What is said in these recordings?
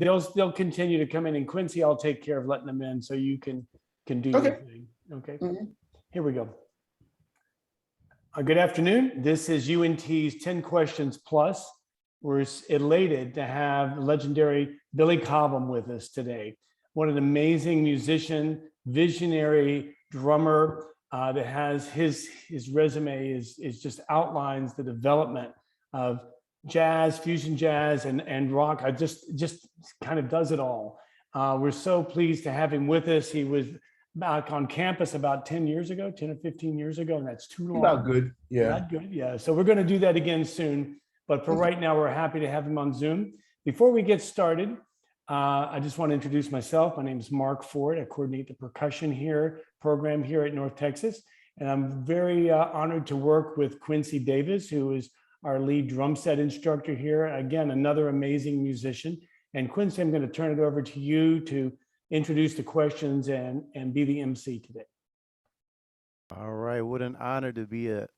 they'll continue to come in, and Quincy, I'll take care of letting them in so you can do your thing. Okay. Here we go. Good afternoon. This is UNT's 10 Questions Plus. We're elated to have the legendary Billy Cobham with us today. What an amazing musician, visionary drummer that has his resume is just outlines the development of jazz, fusion jazz, and rock. I just kind of does it all. We're so pleased to have him with us. He was back on campus about 10 years ago, 10 or 15 years ago, and that's too long. About good, yeah. Not good, yeah. So we're going to do that again soon. But for right now, we're happy to have him on Zoom. Before we get started, I just want to introduce myself. My name is Mark Ford. I coordinate the percussion program here at North Texas. And I'm very honored to work with Quincy Davis, who is our lead drum set instructor here. Again, another amazing musician. And Quincy, I'm going to turn it over to you to introduce the questions and be the MC today. All right. What an honor to be a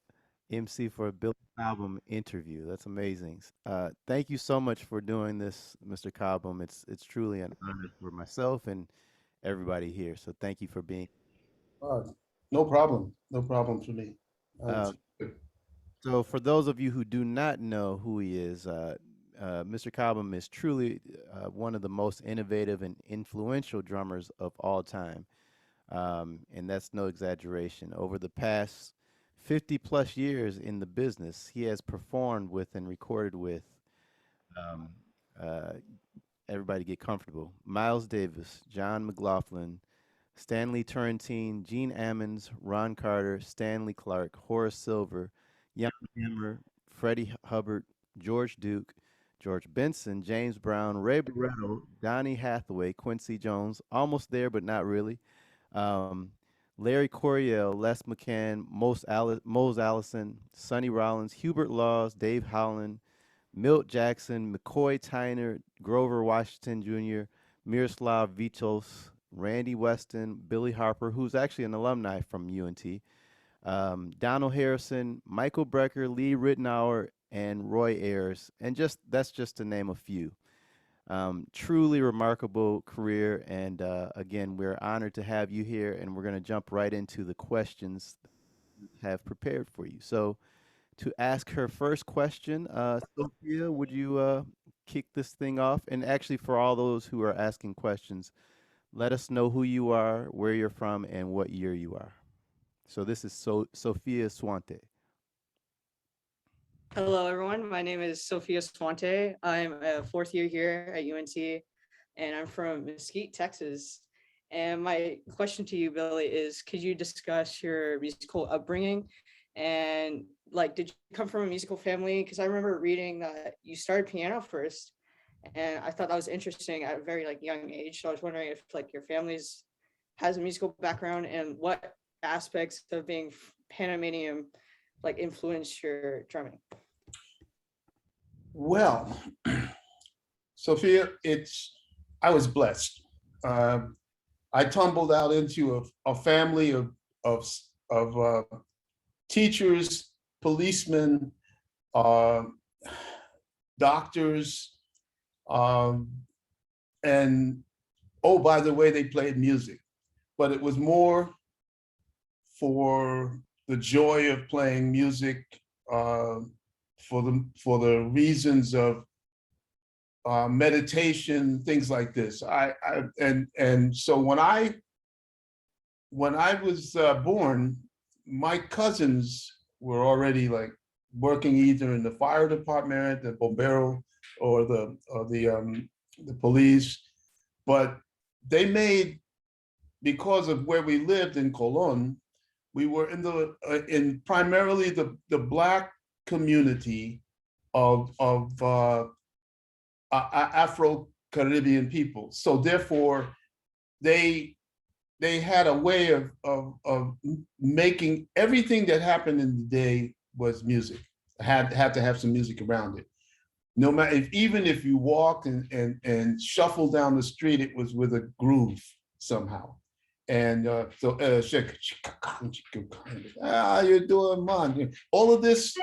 MC for a Billy Cobham interview. That's amazing. Thank you so much for doing this, Mr. Cobham. It's truly an honor for myself and everybody here. So thank you for being. No problem. No problem for me. So for those of you who do not know who he is, Mr. Cobham is truly one of the most innovative and influential drummers of all time. And that's no exaggeration. Over the past 50 plus years in the business, he has performed with and recorded with, everybody get comfortable, Miles Davis, John McLaughlin, Stanley Turrentine, Gene Ammons, Ron Carter, Stanley Clark, Horace Silver, Jan Hammer, Freddie Hubbard, George Duke, George Benson, James Brown, Ray Barretto, Donny Hathaway, Quincy Jones, almost there but not really, Larry Coryell, Les McCann, Mose Allison, Sonny Rollins, Hubert Laws, Dave Howland, Milt Jackson, McCoy Tyner, Grover Washington Jr., Miroslav Vitos, Randy Weston, Billy Harper, who's actually an alumni from UNT, Donald Harrison, Michael Brecker, Lee Rittenauer, and Roy Ayers. And that's just to name a few. Truly remarkable career, and again, we're honored to have you here, and we're going to jump right into the questions we have prepared for you. So to ask her first question, Sophia, would you kick this thing off? And actually, for all those who are asking questions, let us know who you are, where you're from, and what year you are. So this is Sophia Swante. Hello, everyone. My name is Sophia Swante. I'm a fourth year here at UNT, and I'm from Mesquite, Texas. And my question to you, Billy, is could you discuss your musical upbringing? And did you come from a musical family? Because I remember reading that you started piano first, and I thought that was interesting at a very young age. So I was wondering if your family's has a musical background and what aspects of being Panamanian influenced your drumming. Well, Sophia, I was blessed. I tumbled out into a family of teachers, policemen, doctors, and oh, by the way, they played music, but it was more for the joy of playing music, for the reasons of meditation, things like this. And so when I was born, my cousins were already working either in the fire department, the bombero, or the police, but they made, because of where we lived in Colon, we were in primarily the Black community of Afro-Caribbean people. So therefore, they had a way of making everything that happened in the day was music. Had to have some music around it. No matter even if you walked and shuffled down the street, it was with a groove somehow. And so how you doing, man? All of this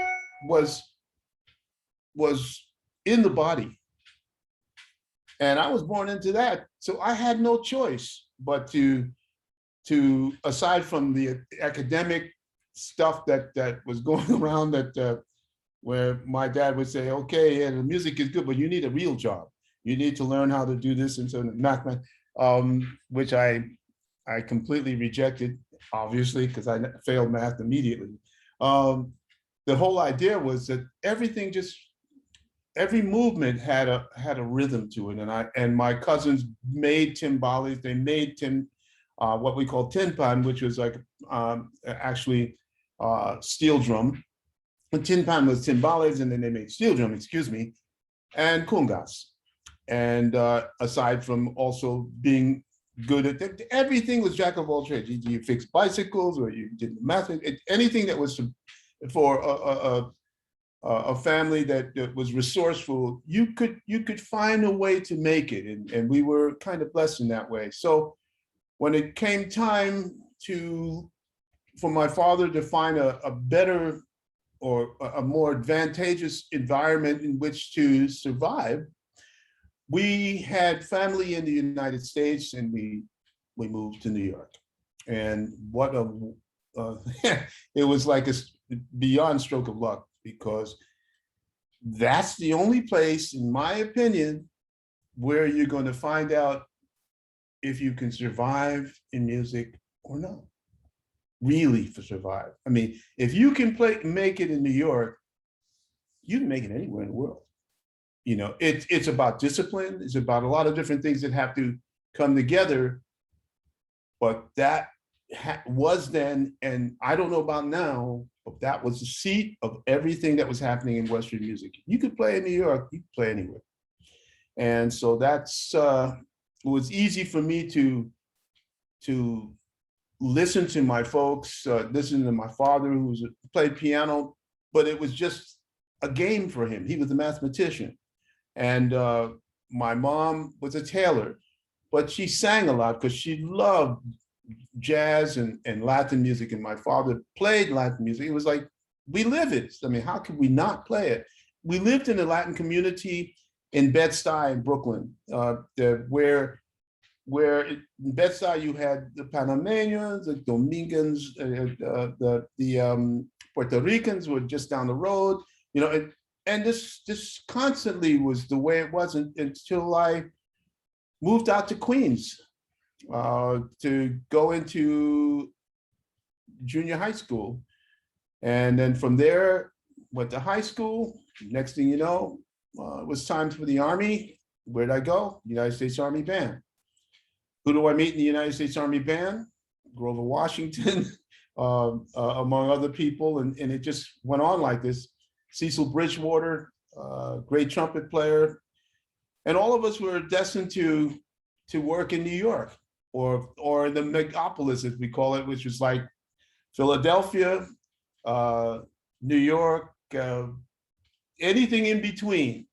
was in the body. And I was born into that. So I had no choice but to aside from the academic stuff that was going around where my dad would say, okay, yeah, the music is good, but you need a real job. You need to learn how to do this and so math, which I completely rejected, obviously, because I failed math immediately. The whole idea was that every movement had a rhythm to it, and my cousins made timbales. They made what we call tin pan, which was like actually steel drum. The tin pan was timbales, and then they made steel drum, excuse me, and congas. And aside from also being good at everything, was jack of all trades. You fixed bicycles, or you did math, anything that was for a family that was resourceful. You could find a way to make it, and we were kind of blessed in that way. So when it came time for my father to find a better or a more advantageous environment in which to survive, we had family in the United States, and we moved to New York. And what it was like a beyond stroke of luck, because that's the only place, in my opinion, where you're going to find out if you can survive in music or not. Really, for survive. I mean, if you can make it in New York, you can make it anywhere in the world. You know, it's about discipline. It's about a lot of different things that have to come together. But that was then, and I don't know about now, but that was the seat of everything that was happening in Western music. You could play in New York, you could play anywhere. And so that's, it was easy for me to listen to my folks, listen to my father, who played piano, but it was just a game for him. He was a mathematician. And my mom was a tailor, but she sang a lot because she loved jazz and Latin music. And my father played Latin music. It was like, we live it. I mean, how could we not play it? We lived in a Latin community in Bed-Stuy in Brooklyn, where in Bed-Stuy you had the Panameños, the Dominicans, the Puerto Ricans were just down the road, you know, and this constantly was the way it was until I moved out to Queens to go into junior high school. And then from there, went to high school. Next thing you know, it was time for the Army. Where'd I go? United States Army Band. Who do I meet in the United States Army Band? Grover Washington, among other people. And it just went on like this. Cecil Bridgewater, great trumpet player. And all of us were destined to work in New York, or the megapolis, as we call it, which was like Philadelphia, New York, anything in between.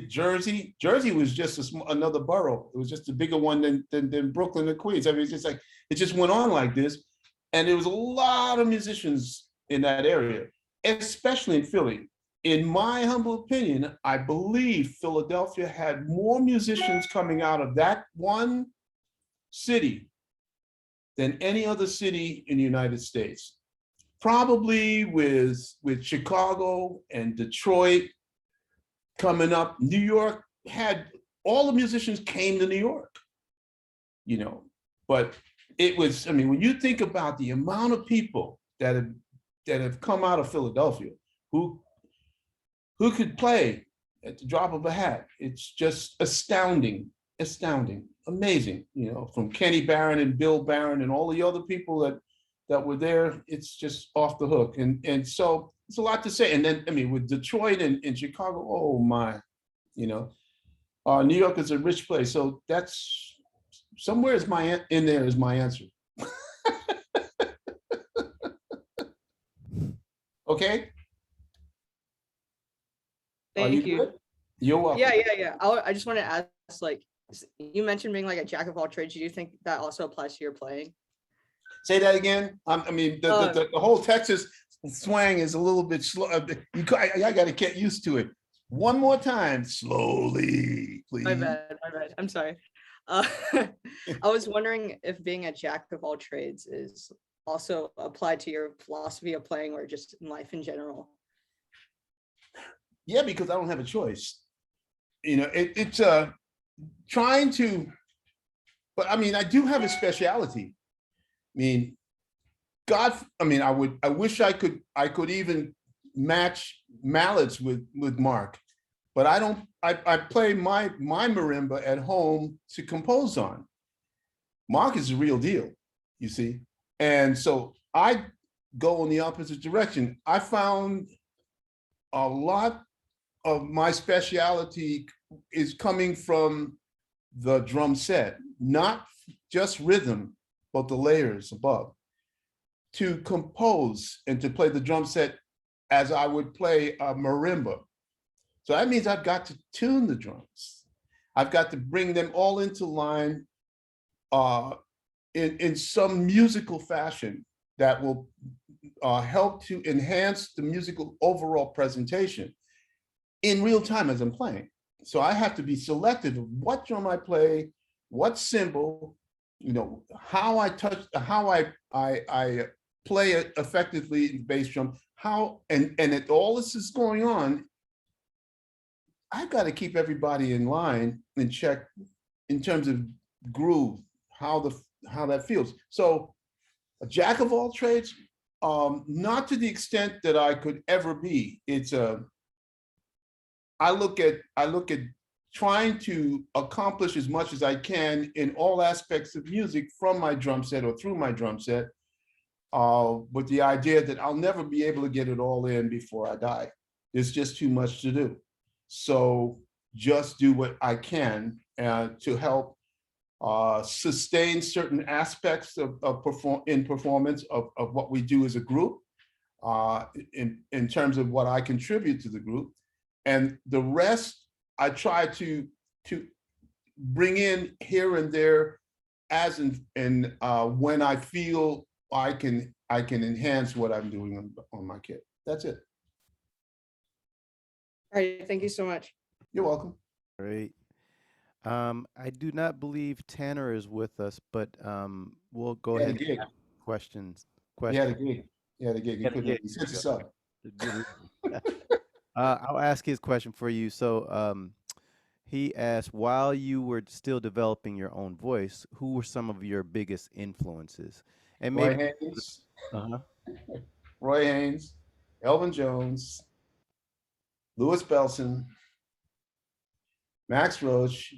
Jersey was just another borough. It was just a bigger one than Brooklyn or Queens. I mean, it's just like, it just went on like this. And there was a lot of musicians in that area, especially in Philly. In my humble opinion, I believe Philadelphia had more musicians coming out of that one city than any other city in the United States. Probably with Chicago and Detroit coming up. New York had, all the musicians came to New York, you know, but it was, I mean, when you think about the amount of people that have come out of Philadelphia who could play at the drop of a hat, it's just astounding, amazing, you know, from Kenny Barron and Bill Barron and all the other people that were there. It's just off the hook. And so it's a lot to say. And then, I mean, with Detroit and Chicago, oh my, you know, New York is a rich place. So that's, somewhere in there is my answer. Okay. Thank you. Good? You're welcome. Yeah. I just want to ask, like, you mentioned being like a jack of all trades. Do you think that also applies to your playing? Say that again. I mean, the whole Texas swang is a little bit slow. I got to get used to it. One more time, slowly. please. My bad. I'm sorry. Uh, I was wondering if being a jack of all trades is also applied to your philosophy of playing or just in life in general. Yeah, because I don't have a choice. You know, it's trying to, but I mean, I do have a specialty. I mean, I wish I could even match mallets with Mark, but I don't. I play my marimba at home to compose on. Mark is the real deal, you see, and so I go in the opposite direction. I found a lot of my specialty is coming from the drum set, not just rhythm, but the layers above. To compose and to play the drum set as I would play a marimba. So that means I've got to tune the drums. I've got to bring them all into line in some musical fashion that will help to enhance the musical overall presentation in real time as I'm playing. So I have to be selective of what drum I play, what cymbal, you know, how I touch, how I play it effectively in bass drum, how, and if all this is going on, I've got to keep everybody in line and check in terms of groove, how that feels. So a jack of all trades, not to the extent that I could ever be. It's I look at trying to accomplish as much as I can in all aspects of music from my drum set or through my drum set, with the idea that I'll never be able to get it all in before I die. There's just too much to do. So just do what I can to help sustain certain aspects of performance of what we do as a group, in terms of what I contribute to the group. And the rest, I try to bring in here and there as in when I feel I can enhance what I'm doing on my kit. That's it. All right. Thank you so much. You're welcome. Great. I do not believe Tanner is with us, but we'll go ahead and ask questions. Yeah, the gig. Yeah, the gig. He sent us up. I'll ask his question for you. So he asked, while you were still developing your own voice, who were some of your biggest influences? And maybe Roy Haynes, uh-huh. Roy Haynes, Elvin Jones, Louis Belson, Max Roach.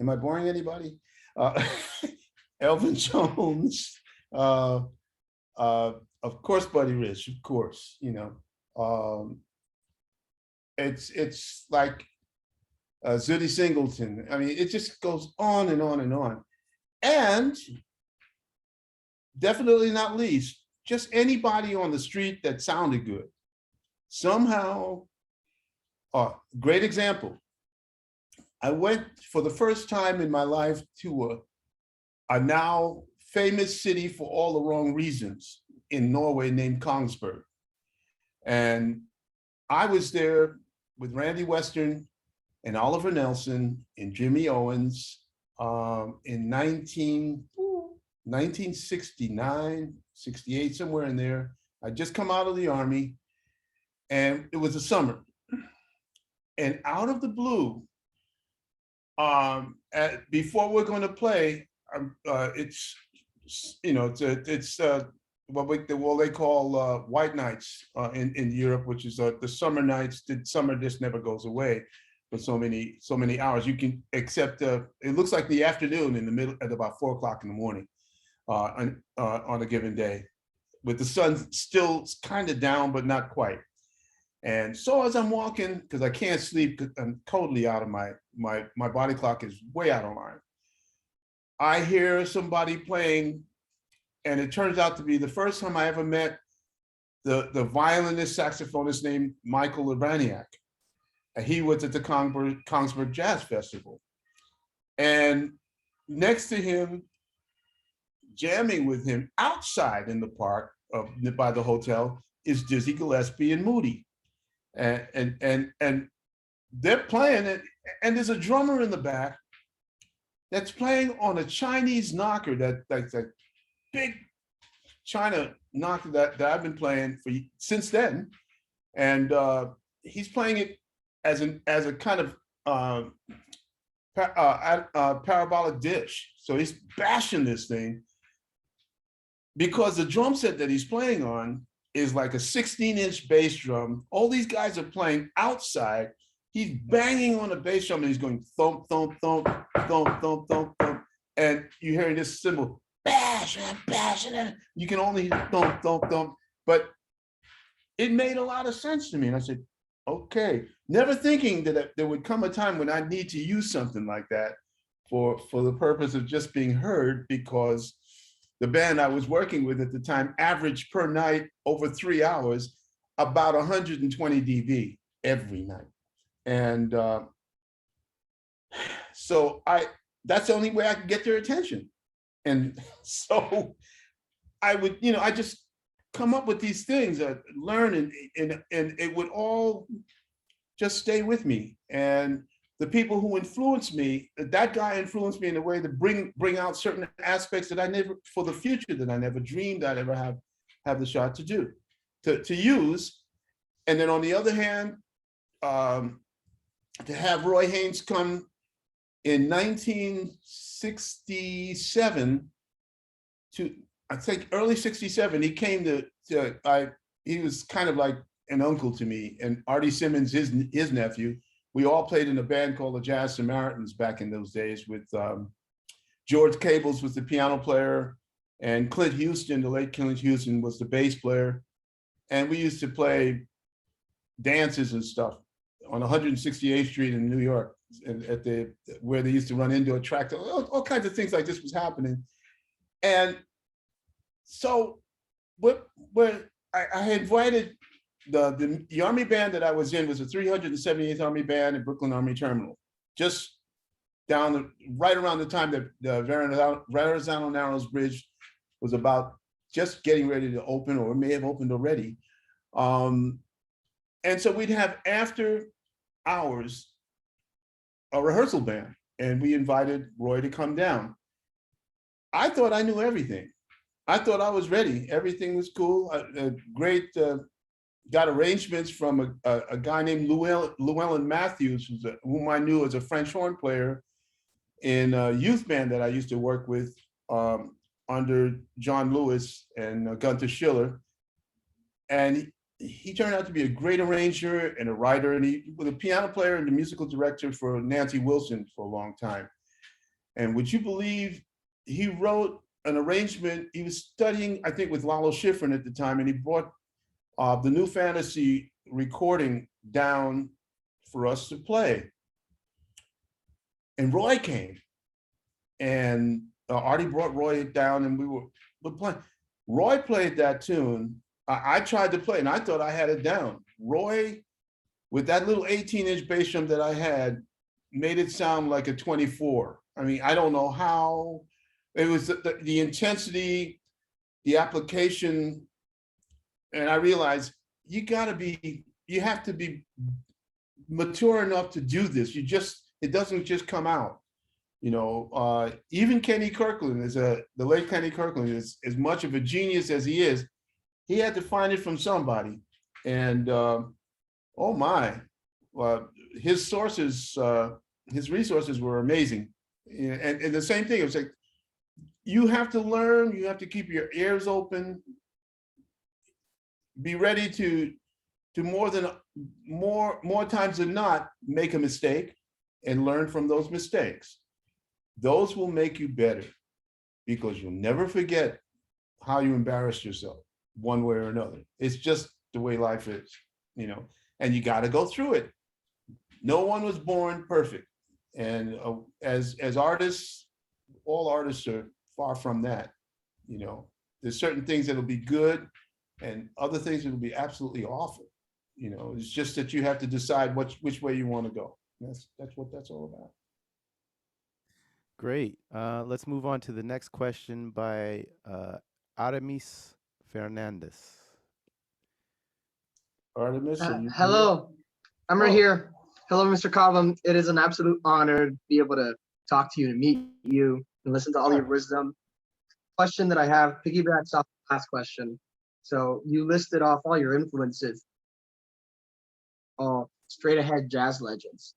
Am I boring anybody? Elvin Jones, of course, Buddy Rich, of course, you know. It's like Zooty Singleton. I mean, it just goes on and on and on. And definitely not least, just anybody on the street that sounded good. Somehow, great example. I went for the first time in my life to a now famous city for all the wrong reasons in Norway named Kongsberg. And I was there with Randy Western and Oliver Nelson and Jimmy Owens in 1969, 68, somewhere in there. I'd just come out of the Army, and it was the summer. And out of the blue, before we're going to play, it's, you know, it's what they call white nights in Europe, which is the summer nights. The summer just never goes away for so many hours. You can, except it looks like the afternoon in the middle at about 4 o'clock in the morning on a given day, with the sun still kind of down but not quite. And so as I'm walking, because I can't sleep, I'm totally out of my body clock is way out of line. I hear somebody playing, and it turns out to be the first time I ever met the violinist saxophonist named Michael Urbaniak. He was at the Kongsberg Jazz Festival. And next to him, jamming with him outside in the park by the hotel, is Dizzy Gillespie and Moody. And they're playing it, And there's a drummer in the back that's playing on a Chinese knocker that's a big China knocker that I've been playing since then. And he's playing it as a kind of parabolic dish. So he's bashing this thing because the drum set that he's playing on is like a 16-inch bass drum. All these guys are playing outside. He's banging on the bass drum and he's going thump, thump, thump, thump, thump, thump, thump. And you're hearing this cymbal, bash, bash, you can only hear thump, thump, thump. But it made a lot of sense to me. And I said, okay, never thinking that there would come a time when I need to use something like that for the purpose of just being heard, because the band I was working with at the time averaged per night over 3 hours, about 120 dB every night. And so that's the only way I could get their attention. And so I would, I just come up with these things, learn, and it would all just stay with me. And the people who influenced me, that guy influenced me in a way to bring out certain aspects that I never, for the future, that I never dreamed I'd ever have the shot to do, to use. And then on the other hand, to have Roy Haynes come in 1967 to, I think early 67, he came he was kind of like an uncle to me, and Artie Simmons, his nephew. We all played in a band called the Jazz Samaritans back in those days with George Cables was the piano player, and Clint Houston, the late Clint Houston, was the bass player. And we used to play dances and stuff on 168th Street in New York, where they used to run indoor track, all kinds of things like this was happening. And so I invited the Army band that I was in was the 378th Army Band at Brooklyn Army Terminal, just right around the time that the Verrazano Narrows Bridge was about just getting ready to open, or may have opened already. And so we'd have after hours a rehearsal band, and we invited Roy to come down. I thought I knew everything. I thought I was ready. Everything was cool. Got arrangements from a guy named Llewellyn Matthews, whom I knew as a French horn player in a youth band that I used to work with under John Lewis and Gunther Schiller. And he turned out to be a great arranger and a writer, and he was a piano player and the musical director for Nancy Wilson for a long time. And would you believe he wrote an arrangement? He was studying, I think, with Lalo Schifrin at the time, and he brought the New Fantasy recording down for us to play. And Roy came, and Artie brought Roy down, and we were playing. Roy played that tune. I tried to play, and I thought I had it down. Roy, with that little 18-inch bass drum that I had, made it sound like a 24. I mean, I don't know how. It was the intensity, the application, and I realized you have to be mature enough to do this. It doesn't just come out. Even Kenny Kirkland the late Kenny Kirkland is as much of a genius as he is. He had to find it from somebody, and oh my, his resources were amazing. And the same thing, it was like, you have to learn, you have to keep your ears open, be ready to more times than not make a mistake and learn from those mistakes. Those will make you better, because you'll never forget how you embarrassed yourself one way or another. It's just the way life is, and you got to go through it. No one was born perfect. And as artists, all artists are far from that. There's certain things that'll be good and other things that'll be absolutely awful. It's just that you have to decide which way you want to go. That's what that's all about. Great. Let's move on to the next question by Aramis Fernandez. Artemis, are you Hello, I'm right here. Hello, Mr. Cobham. It is an absolute honor to be able to talk to you and meet you and listen to all your wisdom. Question that I have piggybacks off the last question. So you listed off all your influences, all straight ahead jazz legends.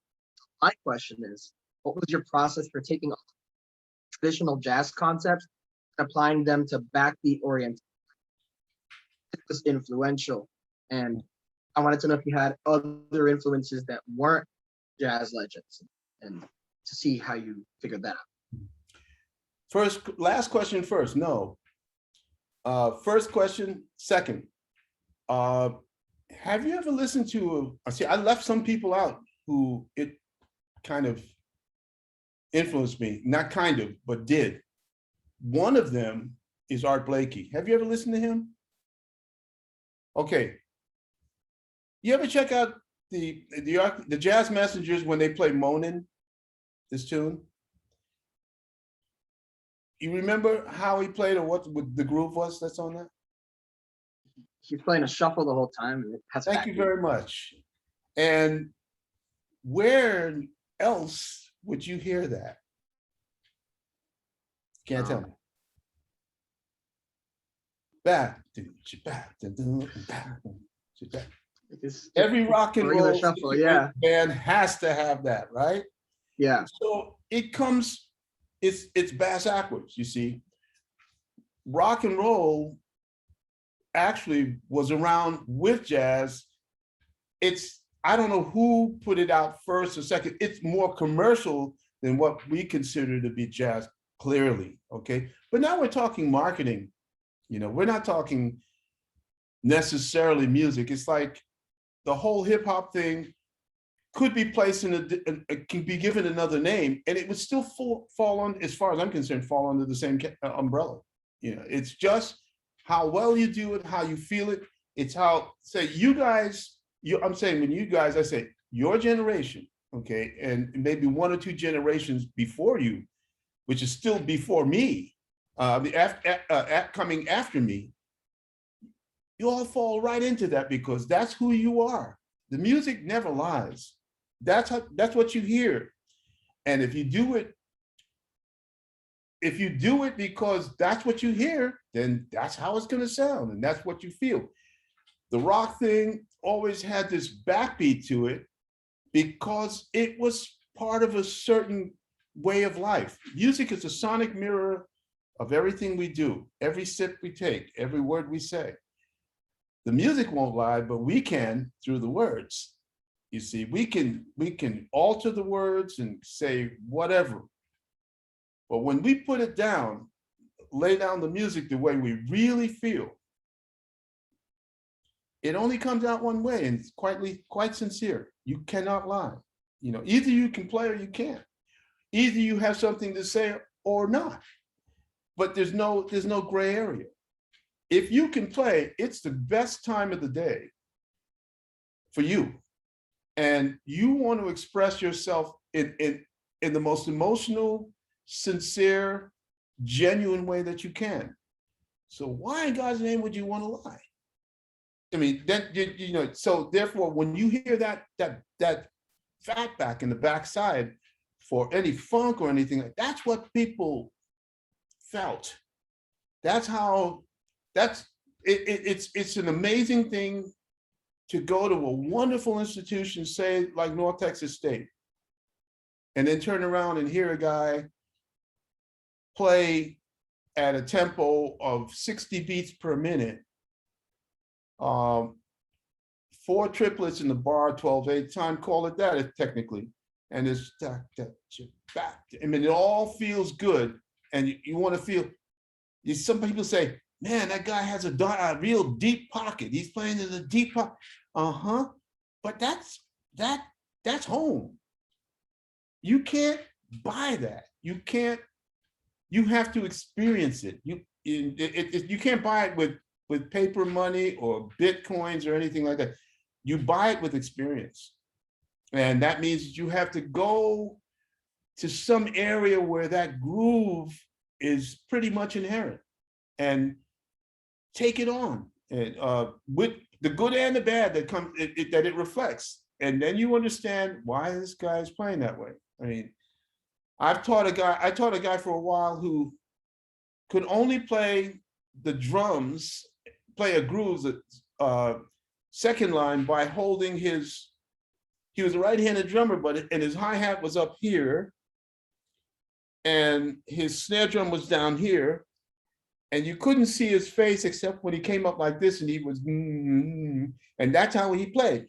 My question is, what was your process for taking traditional jazz concepts and applying them to backbeat oriented? It was influential. And I wanted to know if you had other influences that weren't jazz legends and to see how you figured that out. Last question first, no. First question, second. Have you ever listened to, I left some people out who it kind of influenced me, not kind of, but did. One of them is Art Blakey. Have you ever listened to him? Okay. You ever check out the Jazz Messengers when they play Moanin', this tune? You remember how he played or what the groove was that's on that? He's playing a shuffle the whole time. And it has Thank you very much. And where else would you hear that? Can't tell me. Back. Every rock and roll shuffle, yeah. band has to have that, right? Yeah. So it comes, it's backwards, you see. Rock and roll actually was around with jazz. I don't know who put it out first or second. It's more commercial than what we consider to be jazz, clearly, okay? But now we're talking marketing. We're not talking necessarily music. It's like the whole hip hop thing could be placed can be given another name, and it would still fall on, as far as I'm concerned, fall under the same umbrella. It's just how well you do it, how you feel it. It's how, say, you guys, I'm saying when you guys, I say your generation, okay, and maybe one or two generations before you, which is still before me, coming after me, you all fall right into that because that's who you are. The music never lies. That's what you hear. And if you do it because that's what you hear, then that's how it's going to sound and that's what you feel. The rock thing always had this backbeat to it because it was part of a certain way of life. Music is a sonic mirror of everything we do, every sip we take, every word we say. The music won't lie, but we can through the words. You see, we can alter the words and say whatever. But when we put it down, lay down the music the way we really feel, it only comes out one way, and it's quite sincere. You cannot lie. Either you can play or you can't. Either you have something to say or not. But there's no gray area. If you can play, it's the best time of the day for you. And you want to express yourself in the most emotional, sincere, genuine way that you can. So why in God's name would you want to lie? I mean, then so therefore, when you hear that fatback in the backside for any funk or anything, that's what people felt. It's an amazing thing to go to a wonderful institution, say like North Texas State, and then turn around and hear a guy play at a tempo of 60 beats per minute, 4 triplets in the bar, 12/8 time, call it that technically. And it's back. I mean, it all feels good. And you want to feel, some people say, man, that guy has a real deep pocket. He's playing in a deep pocket. But that's home. You can't buy that. You have to experience it. You can't buy it with paper money or Bitcoins or anything like that. You buy it with experience. And that means you have to go to some area where that groove is pretty much inherent and take it on. And with the good and the bad that it reflects. and then you understand why this guy is playing that way. I mean, I taught a guy for a while who could only play the drums, play a groove, second line by holding he was a right-handed drummer, and his hi-hat was up here, and his snare drum was down here, and you couldn't see his face except when he came up like this, and he was, and that's how he played.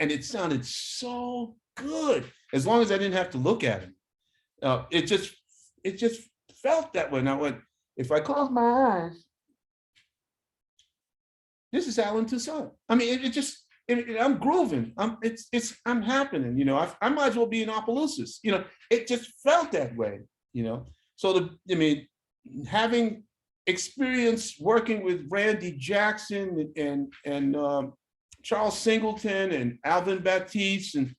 And it sounded so good, as long as I didn't have to look at him. It just felt that way. Now, if I close my eyes, this is Alan Toussaint. I mean, I'm grooving. I'm happening. You know, I might as well be in Opelousas. You know, it just felt that way. You know, so having experience working with Randy Jackson and Charles Singleton and Alvin Baptiste, and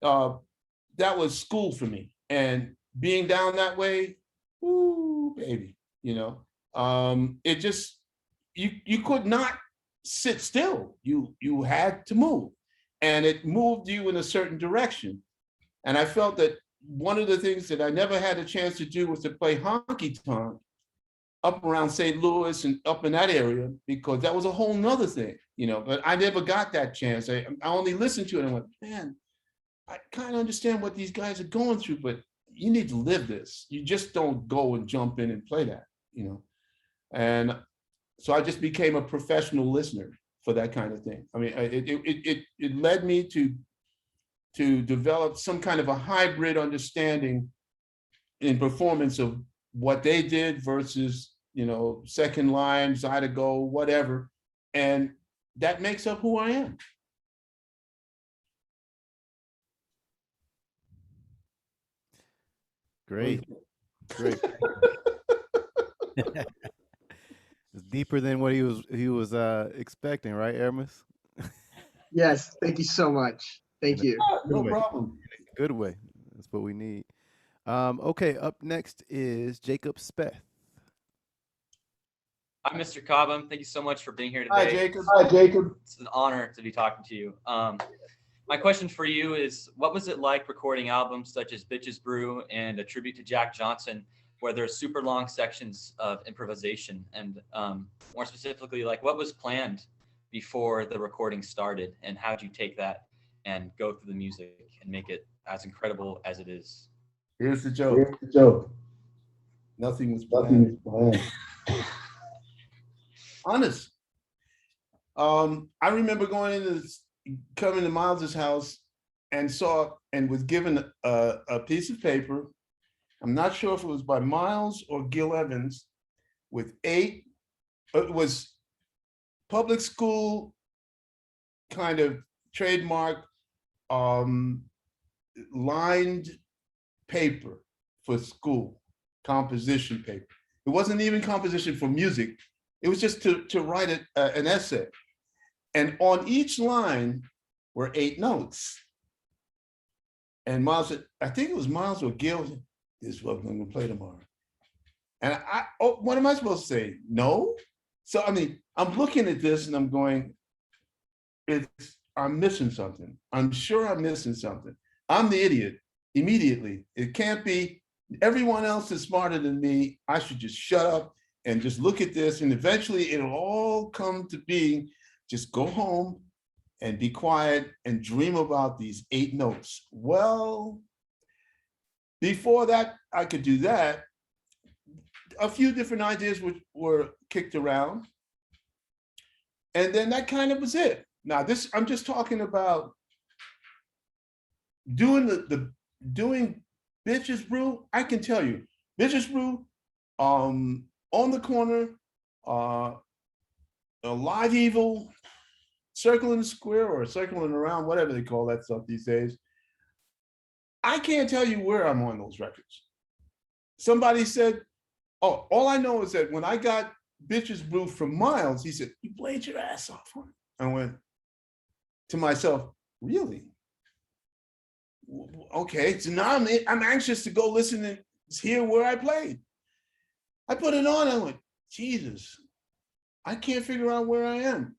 that was school for me. And being down that way, ooh, baby, you know, it just, you could not sit still. You had to move, and it moved you in a certain direction. And I felt that one of the things that I never had a chance to do was to play honky tonk up around St. Louis and up in that area, because that was a whole nother thing, you know, but I never got that chance. I only listened to it and went, man, I kind of understand what these guys are going through, but you need to live this. You just don't go and jump in and play that, you know. And so I just became a professional listener for that kind of thing. I mean, it led me to develop some kind of a hybrid understanding in performance of what they did versus, you know, second line, Zydeco, whatever. And that makes up who I am. Great. It's deeper than what he was expecting, right, Hermes? Yes, thank you so much. Thank you. No problem. Good way. That's what we need. Okay, up next is Jacob Speth. Hi, Mr. Cobham. Thank you so much for being here today. Hi, Jacob. Hi, Jacob. It's an honor to be talking to you. My question for you is, what was it like recording albums such as Bitches Brew and A Tribute to Jack Johnson, where there's super long sections of improvisation? And more specifically, like, what was planned before the recording started, and how did you take that and go through the music and make it as incredible as it is? Here's the joke. Nothing was planned. Honest. I remember coming to Miles's house and was given a piece of paper. I'm not sure if it was by Miles or Gil Evans, with it was public school kind of trademark lined paper for school, composition paper. It wasn't even composition for music. It was just to write an essay. And on each line were 8 notes. And Miles said, I think it was Miles or Gil, this is what I'm going to play tomorrow. And what am I supposed to say? No? So, I mean, I'm looking at this and I'm going, I'm missing something. I'm sure I'm missing something. I'm the idiot immediately. It can't be, everyone else is smarter than me. I should just shut up and just look at this, and eventually it'll all come to being. Just go home and be quiet and dream about these 8 notes. Well, before that, I could do that. A few different ideas were kicked around. And then that kind of was it. Now I'm just talking about doing doing Bitches Brew. I can tell you, Bitches Brew, on the corner, a Live Evil, Circle in the Square, or Circling Around, whatever they call that stuff these days. I can't tell you where I'm on those records. Somebody said, oh, all I know is that when I got Bitches Brew from Miles, he said, you played your ass off on it. I went to myself, really? Okay, so now I'm anxious to go listen and hear where I played. I put it on, I went, Jesus, I can't figure out where I am.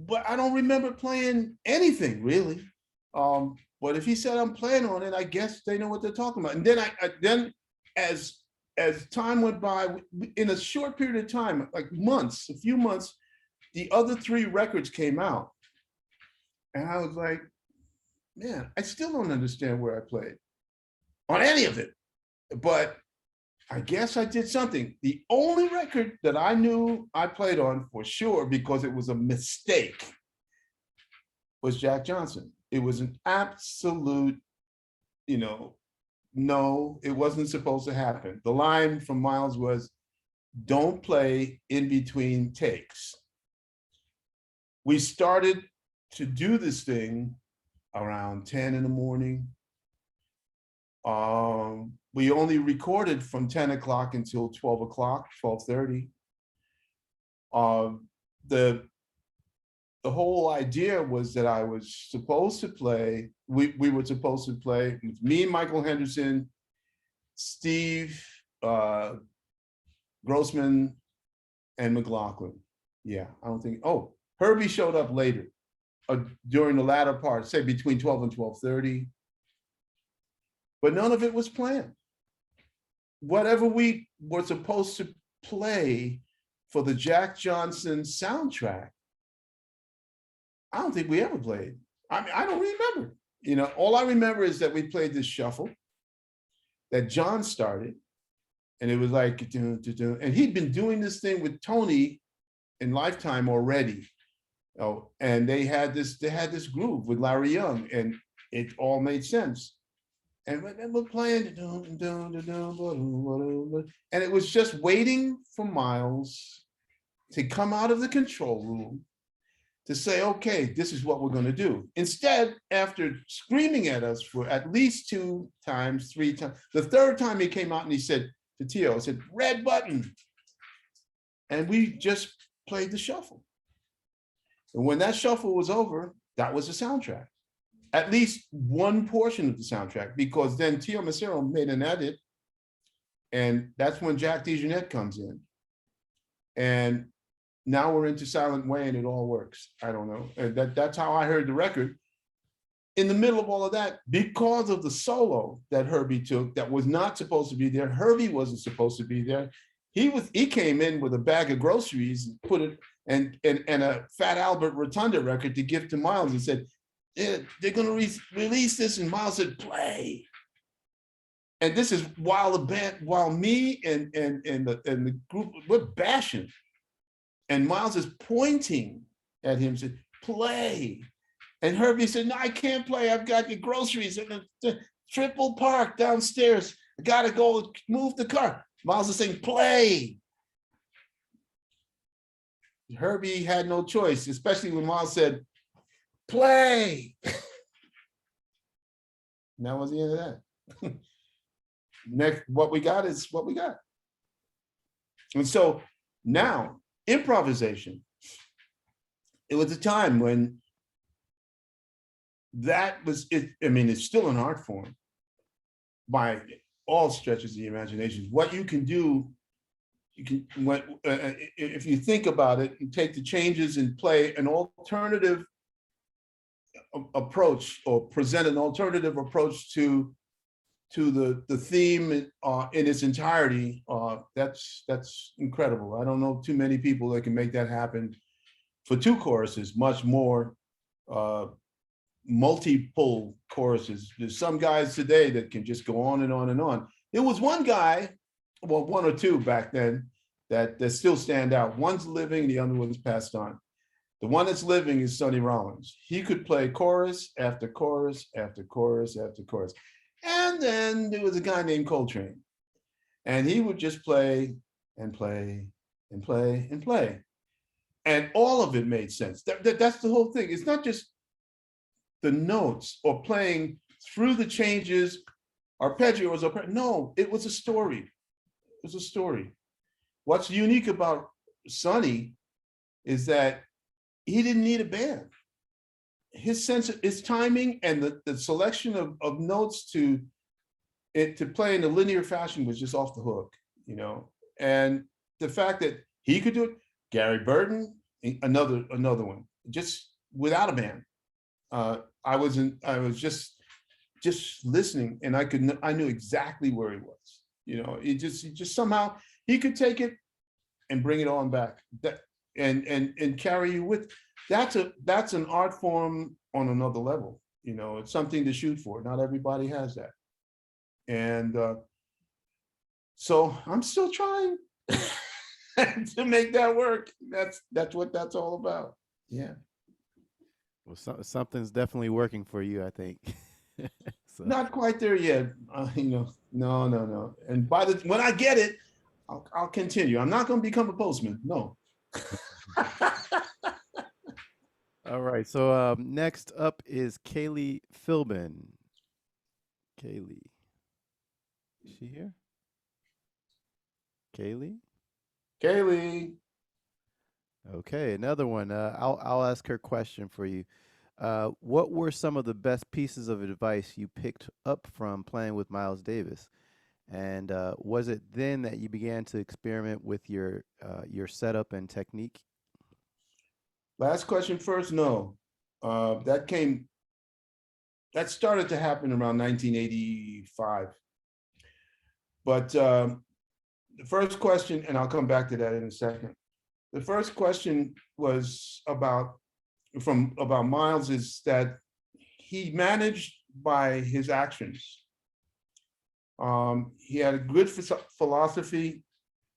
But I don't remember playing anything really. But if he said I'm playing on it, I guess they know what they're talking about. And then then as time went by, in a short period of time, like months, a few months, the other 3 records came out. And I was like, man, I still don't understand where I played on any of it. But I guess I did something. The only record that I knew I played on for sure, because it was a mistake, was Jack Johnson. It was an absolute, no, it wasn't supposed to happen. The line from Miles was, don't play in between takes. We started to do this thing around 10 in the morning. We only recorded from 10 o'clock until 12 o'clock, 12:30. The whole idea was that I was supposed to play, we were supposed to play with me, Michael Henderson, Steve Grossman, and McLaughlin. Yeah, I don't think, oh, Herbie showed up later during the latter part, say between 12 and 12:30. But none of it was planned. Whatever we were supposed to play for the Jack Johnson soundtrack, I don't think we ever played. I mean, I don't remember. All I remember is that we played this shuffle that John started, and it was like, and he'd been doing this thing with Tony in Lifetime already. Oh, and they had this groove with Larry Young, and it all made sense. And we're playing, and it was just waiting for Miles to come out of the control room to say, okay, this is what we're going to do. Instead, after screaming at us for at least 2 times, 3 times, the 3rd time he came out and he said to Tio, I said, red button. And we just played the shuffle. And when that shuffle was over, that was the soundtrack. At least one portion of the soundtrack, because then Tio Macero made an edit, and that's when Jack DeJohnette comes in. And now we're into Silent Way, and it all works. I don't know. And that's how I heard the record. In the middle of all of that, because of the solo that Herbie took that was not supposed to be there, Herbie wasn't supposed to be there. He came in with a bag of groceries and put it and a Fat Albert Rotunda record to give to Miles and said, they're going to release this, and Miles said, play. And this is while me and the group, we're bashing. And Miles is pointing at him, said, play. And Herbie said, no, I can't play. I've got your groceries in the triple park downstairs. I got to go move the car. Miles is saying, play. Herbie had no choice, especially when Miles said, play. And that was the end of that. Next, what we got is what we got. And so now, improvisation. It was a time when that was it. I mean, it's still an art form by all stretches of the imagination. What you can do, if you think about it and take the changes and play an alternative approach or present an alternative approach to the theme in its entirety, that's incredible. I don't know too many people that can make that happen for 2 choruses, much more multiple choruses. There's some guys today that can just go on and on and on. There was one guy, well, 1 or 2 back then that still stand out. One's living, the other one's passed on. The one that's living is Sonny Rollins. He could play chorus after chorus after chorus after chorus. And then there was a guy named Coltrane, and he would just play and play and play and play. And all of it made sense. That's the whole thing. It's not just the notes or playing through the changes, arpeggios, no, it was a story. It was a story. What's unique about Sonny is that he didn't need a band. His sense of his timing and the selection of notes to play in a linear fashion was just off the hook, And the fact that he could do it, Gary Burton, another one, just without a band. I was just listening, and I knew exactly where he was. He just somehow he could take it and bring it on back. And carry you with. That's an art form on another level. It's something to shoot for. Not everybody has that. And so I'm still trying to make that work. That's what that's all about. Yeah. Well, something's definitely working for you, I think. So. Not quite there yet. No. And when I get it, I'll continue. I'm not going to become a postman. No. All right. So next up is Kaylee Philbin. Kaylee. Is she here? Kaylee? Kaylee. Okay, another one. I'll ask her question for you. What were some of the best pieces of advice you picked up from playing with Miles Davis? And was it then that you began to experiment with your setup and technique? Last question first. No, that started to happen around 1985. But the first question, and I'll come back to that in a second. The first question was about Miles, is that he managed by his actions. He had a good philosophy.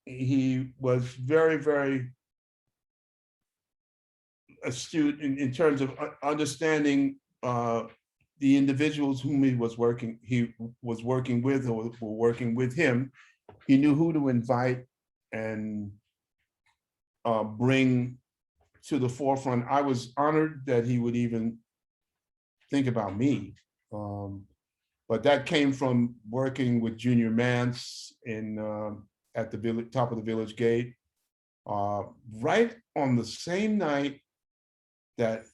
He was very, very astute in terms of understanding the individuals whom he was working with or were working with him. He knew who to invite and bring to the forefront. I was honored that he would even think about me. But that came from working with Junior Mance at the top of the Village Gate, right on the same night that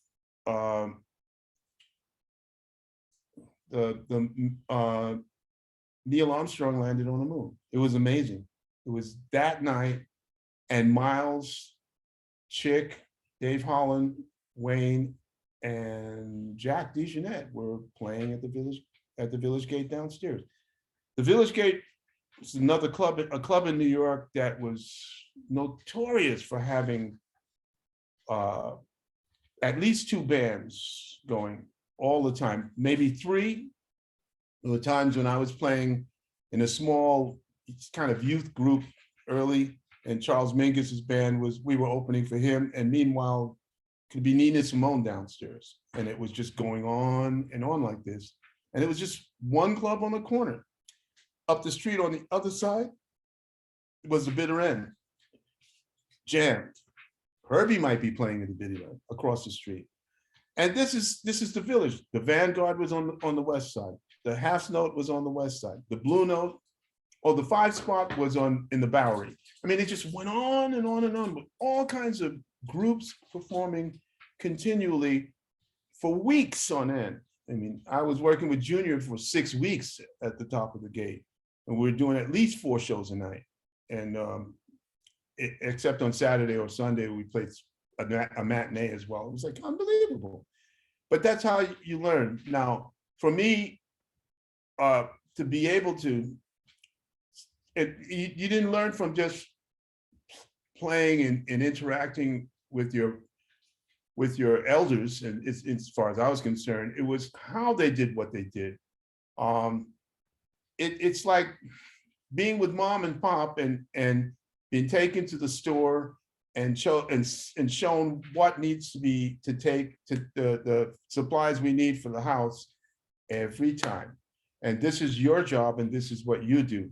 Neil Armstrong landed on the moon. It was amazing. It was that night, and Miles, Chick, Dave Holland, Wayne, and Jack DeJohnette were playing at the Village Gate downstairs. The Village Gate was another club, a club in New York that was notorious for having at least two bands going all the time, maybe three. There were times when I was playing in a small kind of youth group early, and Charles Mingus's band we were opening for him, and meanwhile could be Nina Simone downstairs, and it was just going on and on like this. And it was just one club on the corner. Up the street on the other side was the Bitter End, jammed. Herbie might be playing in the Bitter End across the street. And this is the Village. The Vanguard was on the west side. The Half Note was on the west side. The Blue Note, or the 5 Spot, was in the Bowery. I mean, it just went on and on and on with all kinds of groups performing continually for weeks on end. I mean, I was working with Junior for 6 weeks at the top of the gate, and we were doing at least 4 shows a night. And except on Saturday or Sunday, we played a matinee as well. It was like unbelievable. But that's how you learn. Now, for me, to be able to, you didn't learn from just playing and interacting with your elders, and as far as I was concerned, it was how they did what they did. It's like being with mom and pop and being taken to the store and shown what needs to take to the supplies we need for the house every time. And this is your job, and this is what you do.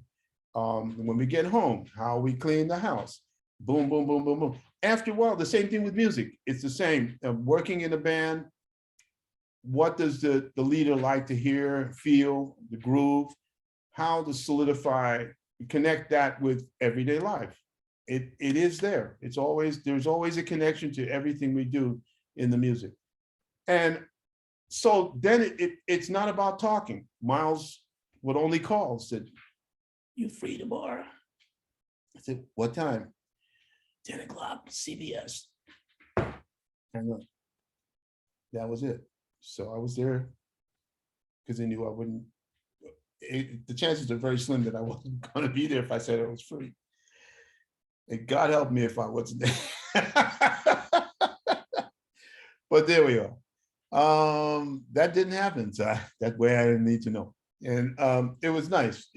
When we get home, how we clean the house, boom, boom, boom, boom, boom. After a while, the same thing with music. It's the same. Working in a band, what does the leader like to hear, feel, the groove, how to solidify, connect that with everyday life. It is there. There's always a connection to everything we do in the music. And so then it's not about talking. Miles would only call, said, "You free tomorrow?" I said, "What time?" 10 o'clock, CBS. And that was it. So I was there because they knew I wouldn't, the chances are very slim that I wasn't going to be there if I said it was free. And God help me if I wasn't there. But there we are. That didn't happen. So that way I didn't need to know. And it was nice.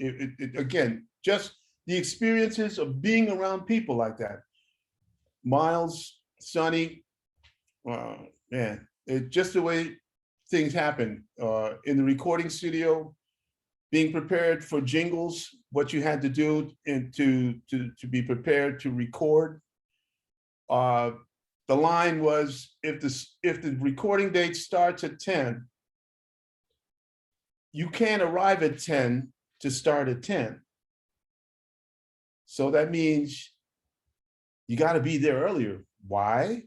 Again, just the experiences of being around people like that. Miles, Sonny, man, just the way things happen in the recording studio, being prepared for jingles, what you had to do and to be prepared to record. The line was, if the recording date starts at 10, you can't arrive at 10 to start at 10. So that means you got to be there earlier. Why?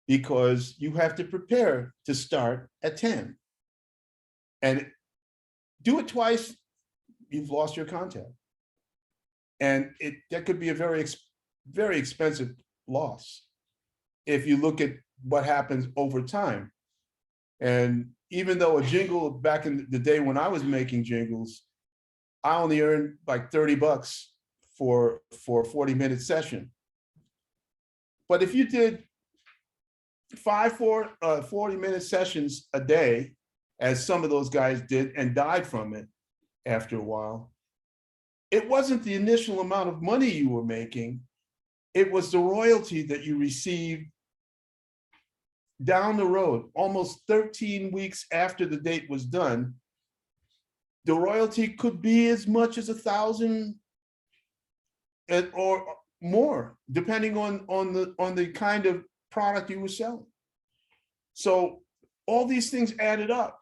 Because you have to prepare to start at 10. And do it twice, you've lost your contact. And that could be a very expensive loss if you look at what happens over time. And even though a jingle back in the day when I was making jingles, I only earned like $30 for a 40-minute session. But if you did 40-minute sessions a day, as some of those guys did and died from it after a while, it wasn't the initial amount of money you were making, it was the royalty that you received down the road, almost 13 weeks after the date was done. The royalty could be as much as $1,000 or more, depending on the kind of product you were selling. So all these things added up,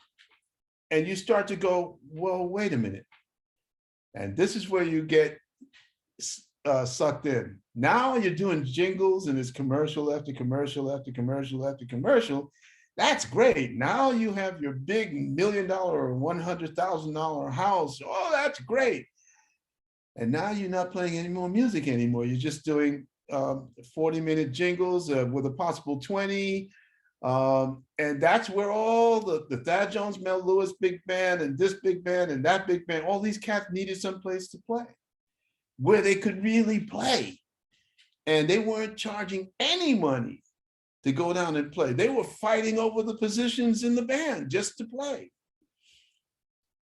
and you start to go, well, wait a minute. And this is where you get sucked in. Now you're doing jingles and it's commercial after commercial after commercial after commercial. That's great. Now you have your big $1 million or $100,000 house. Oh, that's great. And now you're not playing any more music anymore. You're just doing 40-minute jingles with a possible 20. And that's where all the Thad Jones, Mel Lewis big band and this big band and that big band, all these cats needed some place to play where they could really play. And they weren't charging any money to go down and play. They were fighting over the positions in the band just to play.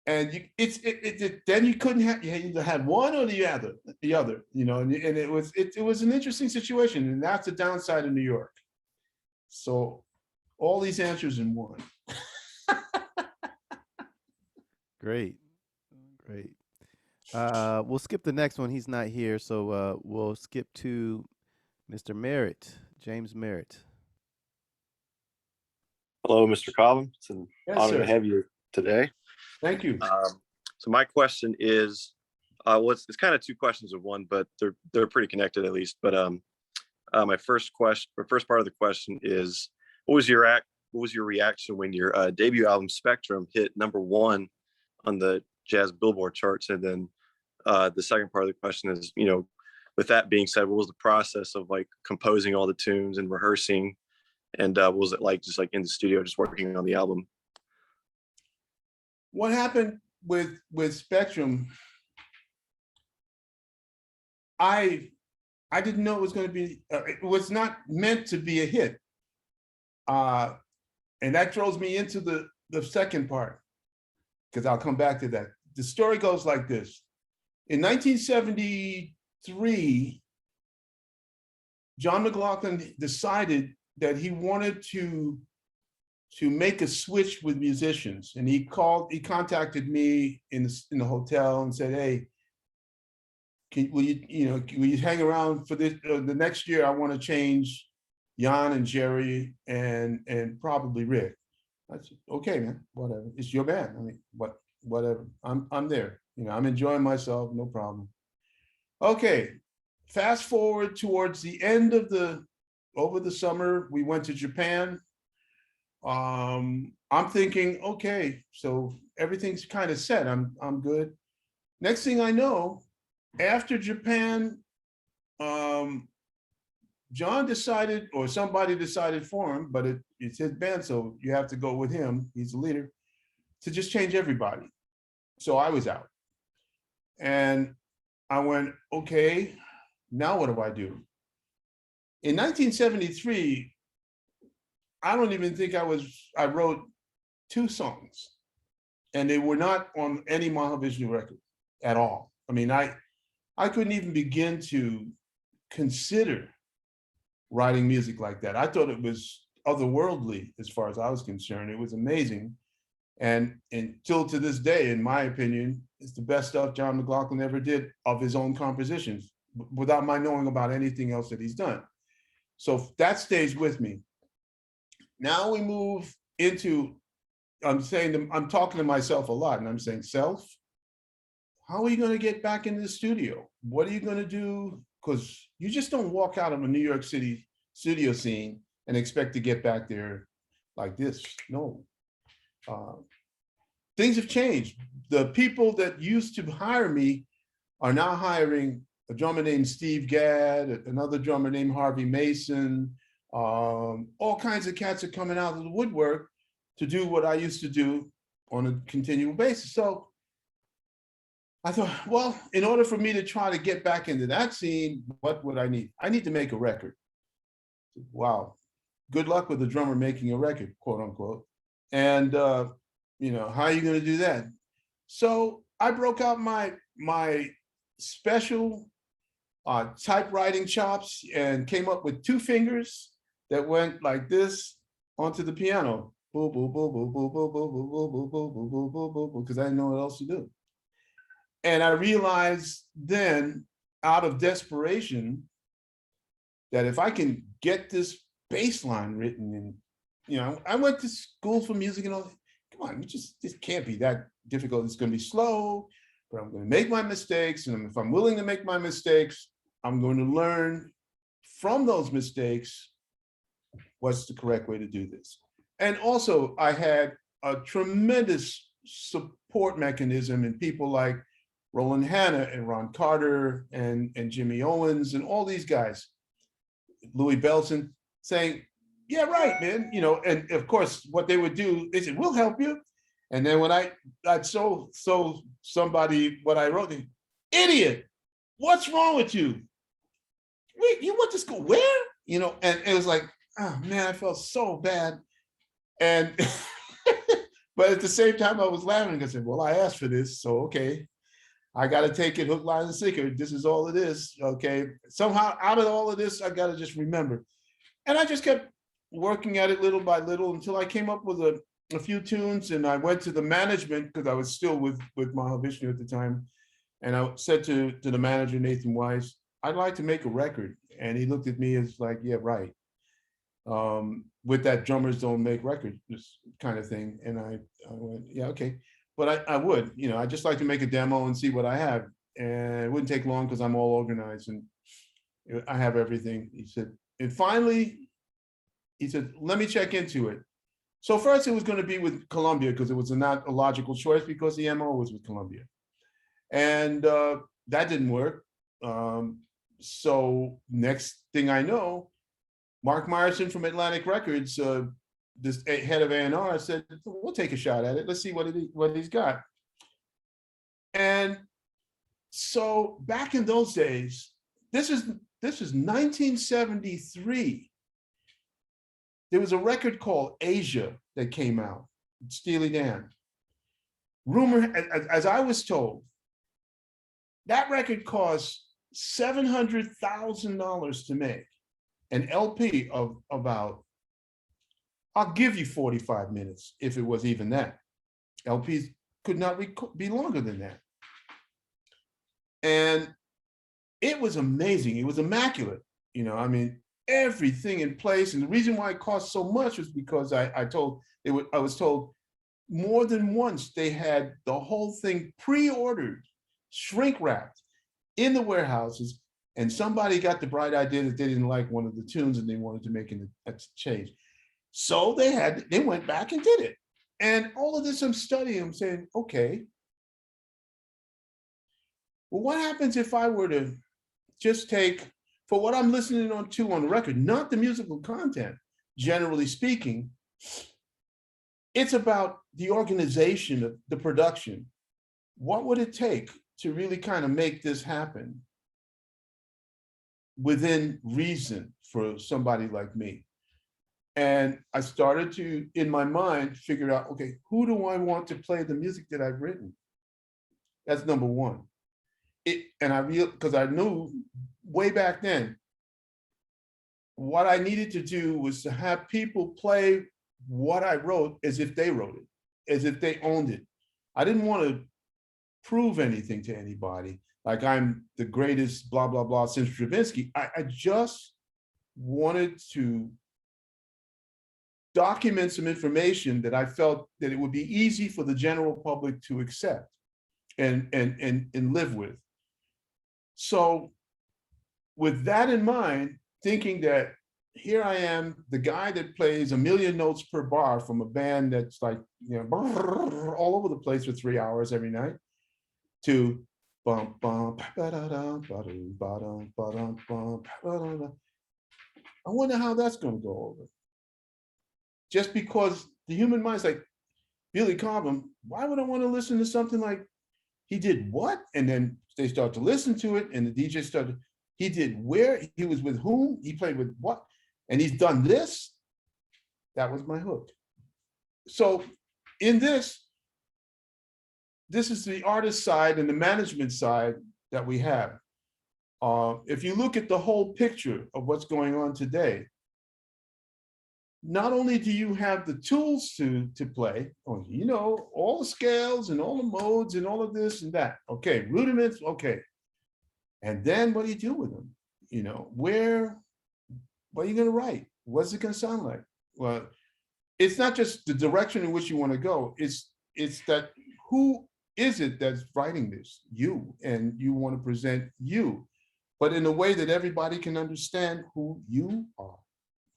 And then you couldn't have, you either had one or the other, you know, and it was an interesting situation. And that's the downside of New York. So all these answers in one. Great. We'll skip the next one. He's not here, so we'll skip to Mr. Merritt, James Merritt. Hello, Mr. Cobham. It's an honor sir. to have you today. Thank you. So my question is, it's kind of two questions of one, but they're pretty connected at least. But my first part of the question is, what was your reaction when your debut album Spectrum hit #1 on the jazz Billboard charts? And then the second part of the question is, you know, with that being said, what was the process of like composing all the tunes and rehearsing? And what was it like just like in the studio, just working on the album? What happened with Spectrum, I didn't know it was going to be, it was not meant to be a hit. And that throws me into the second part, because I'll come back to that. The story goes like this. In 1973, John McLaughlin decided that he wanted to make a switch with musicians. And he contacted me in the hotel and said, hey, will you hang around for this, the next year? I want to change Jan and Jerry and probably Rick. I said, okay, man, whatever. It's your band. I mean, whatever. I'm there. You know, I'm enjoying myself, no problem. Okay, fast forward towards the end of over the summer, we went to Japan. I'm thinking, okay, so everything's kind of set. I'm good. Next thing I know, after Japan, John decided, or somebody decided for him, but it's his band, so you have to go with him. He's the leader, to just change everybody. So I was out. And I went, okay, now what do I do? In 1973, I don't even think I wrote 2 songs, and they were not on any Mahavishnu record at all. I mean, I couldn't even begin to consider writing music like that. I thought it was otherworldly as far as I was concerned. It was amazing. And until to this day, in my opinion, it's the best stuff John McLaughlin ever did of his own compositions, without my knowing about anything else that he's done. So that stays with me. Now we move into, I'm talking to myself a lot, and I'm saying, self, how are you going to get back into the studio? What are you going to do? Because you just don't walk out of a New York City studio scene and expect to get back there like this. No. Things have changed. The people that used to hire me are now hiring a drummer named Steve Gadd, another drummer named Harvey Mason. All kinds of cats are coming out of the woodwork to do what I used to do on a continual basis. So I thought, well, in order for me to try to get back into that scene, what would I need? I need to make a record. Wow. Good luck with the drummer making a record, quote unquote. And, how are you going to do that? So I broke out my special typewriting chops and came up with 2 fingers that went like this onto the piano. Boo, boo, boo, boo, boo, boo, boo, boo, boo, boo, boo, boo, boo, boo, boo, because I didn't know what else to do. And I realized then, out of desperation, that if I can get this bass line written, and I went to school for music and all. Come on, this can't be that difficult. It's going to be slow, but I'm going to make my mistakes, and if I'm willing to make my mistakes, I'm going to learn from those mistakes what's the correct way to do this. And also, I had a tremendous support mechanism in people like Roland Hanna and Ron Carter and Jimmy Owens and all these guys, Louis Belson, saying, yeah, right, man. And of course, what they would do, they said, we'll help you. And then when I'd show somebody what I wrote, they, idiot, what's wrong with you? Wait, you went to school, where? And it was like, oh man, I felt so bad. And, but at the same time, I was laughing. I said, well, I asked for this, so okay. I got to take it hook, line, and sinker. This is all it is, okay? Somehow out of all of this, I got to just remember. And I just kept working at it little by little until I came up with a few tunes, and I went to the management because I was still with Mahavishnu at the time. And I said to the manager, Nathan Wise, I'd like to make a record. And he looked at me as like, yeah, right. With that drummers don't make records, this kind of thing. And I went, yeah, okay. But I would, I'd just like to make a demo and see what I have. And it wouldn't take long because I'm all organized and I have everything. He said, and finally, he said, let me check into it. So first it was going to be with Columbia because it was not a logical choice because the MO was with Columbia. And that didn't work. So next thing I know, Mark Myerson from Atlantic Records, this head of A&R, said, we'll take a shot at it. Let's see what he's got. And so back in those days, this is 1973. There was a record called Asia that came out, Steely Dan. Rumor, as I was told, that record cost $700,000 to make. An LP of about, I'll give you 45 minutes if it was even that. LPs could not be longer than that. And it was amazing. It was immaculate. I mean, everything in place. And the reason why it cost so much was because I was told more than once they had the whole thing pre-ordered, shrink wrapped in the warehouses, and somebody got the bright idea that they didn't like one of the tunes and they wanted to make a change. So they went back and did it. And all of this I'm studying, I'm saying, okay, well, what happens if I were to just take for what I'm listening on the record, not the musical content, generally speaking, it's about the organization of the production. What would it take to really kind of make this happen within reason for somebody like me? And I started to, in my mind, figure out, okay, who do I want to play the music that I've written? That's number one. Because I knew way back then, what I needed to do was to have people play what I wrote as if they wrote it, as if they owned it. I didn't want to prove anything to anybody, like I'm the greatest blah, blah, blah since Stravinsky. I just wanted to document some information that I felt that it would be easy for the general public to accept and live with. So with that in mind, thinking that here I am, the guy that plays 1,000,000 notes per bar from a band that's like, you know, all over the place for 3 hours every night, to bum bum ba-da-dum, ba-dum, ba-dum, ba-dum, bum, ba-da-dum. I wonder how that's going to go over. Just because the human mind's like, Billy Cobham, why would I want to listen to something like, he did what? And then they start to listen to it, and the DJ started, he did where, he was with whom, he played with what, and he's done this. That was my hook. So in this is the artist side and the management side that we have. If you look at the whole picture of what's going on today, not only do you have the tools to play, you know, all the scales and all the modes and all of this and that. Okay, rudiments, okay. And then what do you do with them? You know, what are you gonna write? What's it gonna sound like? Well, it's not just the direction in which you wanna go, it's that who is it that's writing this? You, and you wanna present you, but in a way that everybody can understand who you are.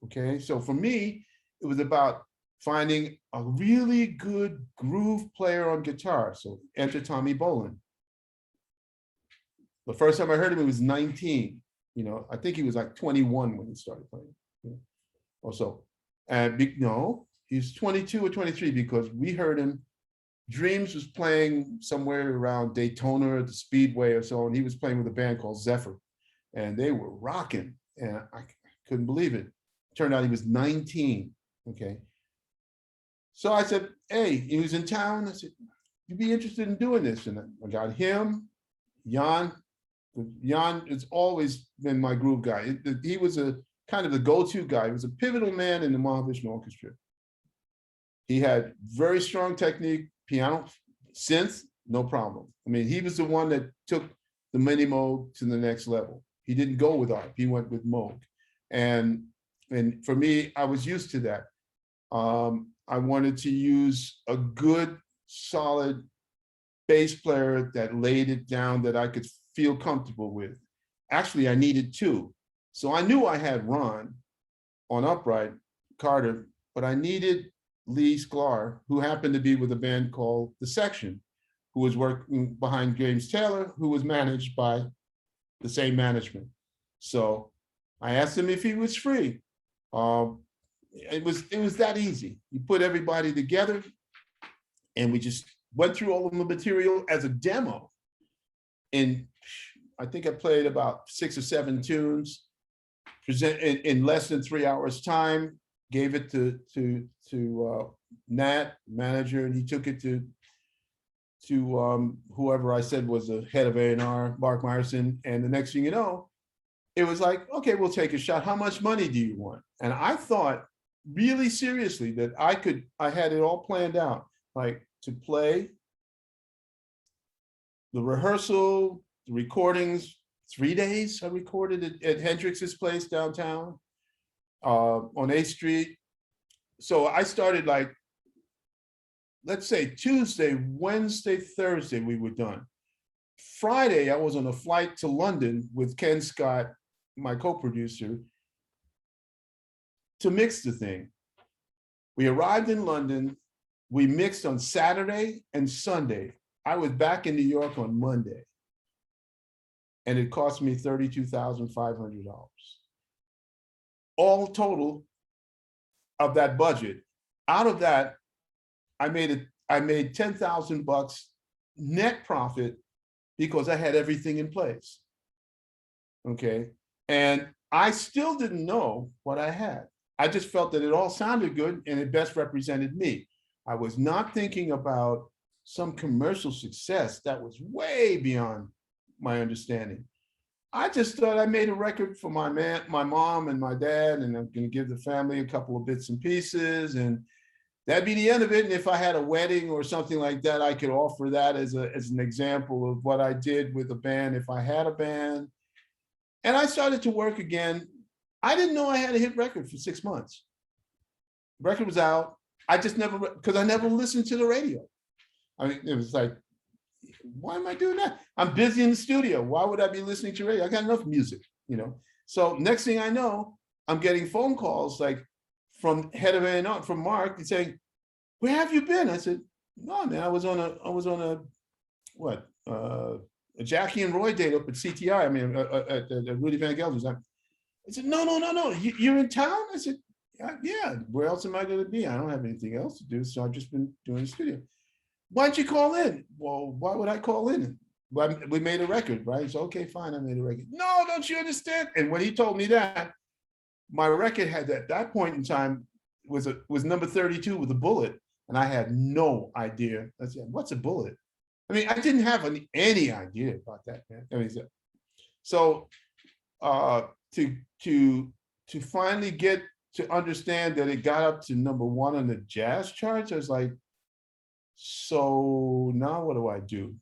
Okay, so for me, it was about finding a really good groove player on guitar. So enter Tommy Bolin. The first time I heard him, he was 19. You know, I think he was like 21 when he started playing. You know, or so. And no, he's 22 or 23 because we heard him. Dreams was playing somewhere around Daytona at the Speedway or so, and he was playing with a band called Zephyr, and they were rocking, and I couldn't believe it. Turned out he was 19, okay? So I said, hey, he was in town. I said, you'd be interested in doing this? And I got him, Jan. Jan has always been my groove guy. He was a kind of the go-to guy. He was a pivotal man in the Mahavishnu Orchestra. He had very strong technique, piano, synth, no problem. I mean, he was the one that took the mini Moog to the next level. He didn't go with ARP, he went with Moog. And for me, I was used to that. I wanted to use a good, solid bass player that laid it down that I could feel comfortable with. Actually, I needed two. So I knew I had Ron on upright, Carter, but I needed Lee Sklar, who happened to be with a band called The Section, who was working behind James Taylor, who was managed by the same management. So I asked him if he was free. It was that easy. You put everybody together, and we just went through all of the material as a demo. And I think I played about 6 or 7 tunes, present in less than 3 hours time. Gave it to Nat, manager, and he took it to whoever I said was the head of A&R, Mark Myerson. And the next thing you know, it was like, okay, we'll take a shot. How much money do you want? And I thought really seriously that I had it all planned out, like to play the rehearsal, the recordings, 3 days I recorded it at Hendrix's place downtown on 8th Street. So I started like, let's say Tuesday, Wednesday, Thursday, we were done. Friday, I was on a flight to London with Ken Scott, my co-producer, to mix the thing. We arrived in London. We mixed on Saturday and Sunday. I was back in New York on Monday. and it cost me $32,500. All total of that budget. Out of that, I made $10,000 net profit because I had everything in place. Okay. And I still didn't know what I had. I just felt that it all sounded good and it best represented me. I was not thinking about some commercial success that was way beyond my understanding. I just thought I made a record for my mom and my dad, and I'm going to give the family a couple of bits and pieces, and that'd be the end of it. And if I had a wedding or something like that, I could offer that as an example of what I did with a band if I had a band. And I started to work again. I didn't know I had a hit record for 6 months. The record was out. I just never, because I never listened to the radio. I mean, it was like, why am I doing that? I'm busy in the studio. Why would I be listening to radio? I got enough music, you know? So next thing I know, I'm getting phone calls like from head of A&R, from Mark, and saying, where have you been? I said, no, man, I was on a Jackie and Roy date up at CTI. I mean, at Rudy Van Gelder's. I said, no, you're in town? I said, yeah, where else am I going to be? I don't have anything else to do, so I've just been doing the studio. Why'd you call in? Well, why would I call in? Well, we made a record, right? So, okay, fine, I made a record. No, don't you understand? And when he told me that, my record had at that point in time was number 32 with a bullet, and I had no idea. I said, what's a bullet? I mean, I didn't have any idea about that, man. I mean, so to finally get to understand that it got up to number 1 on the jazz charts, I was like, so now what do I do?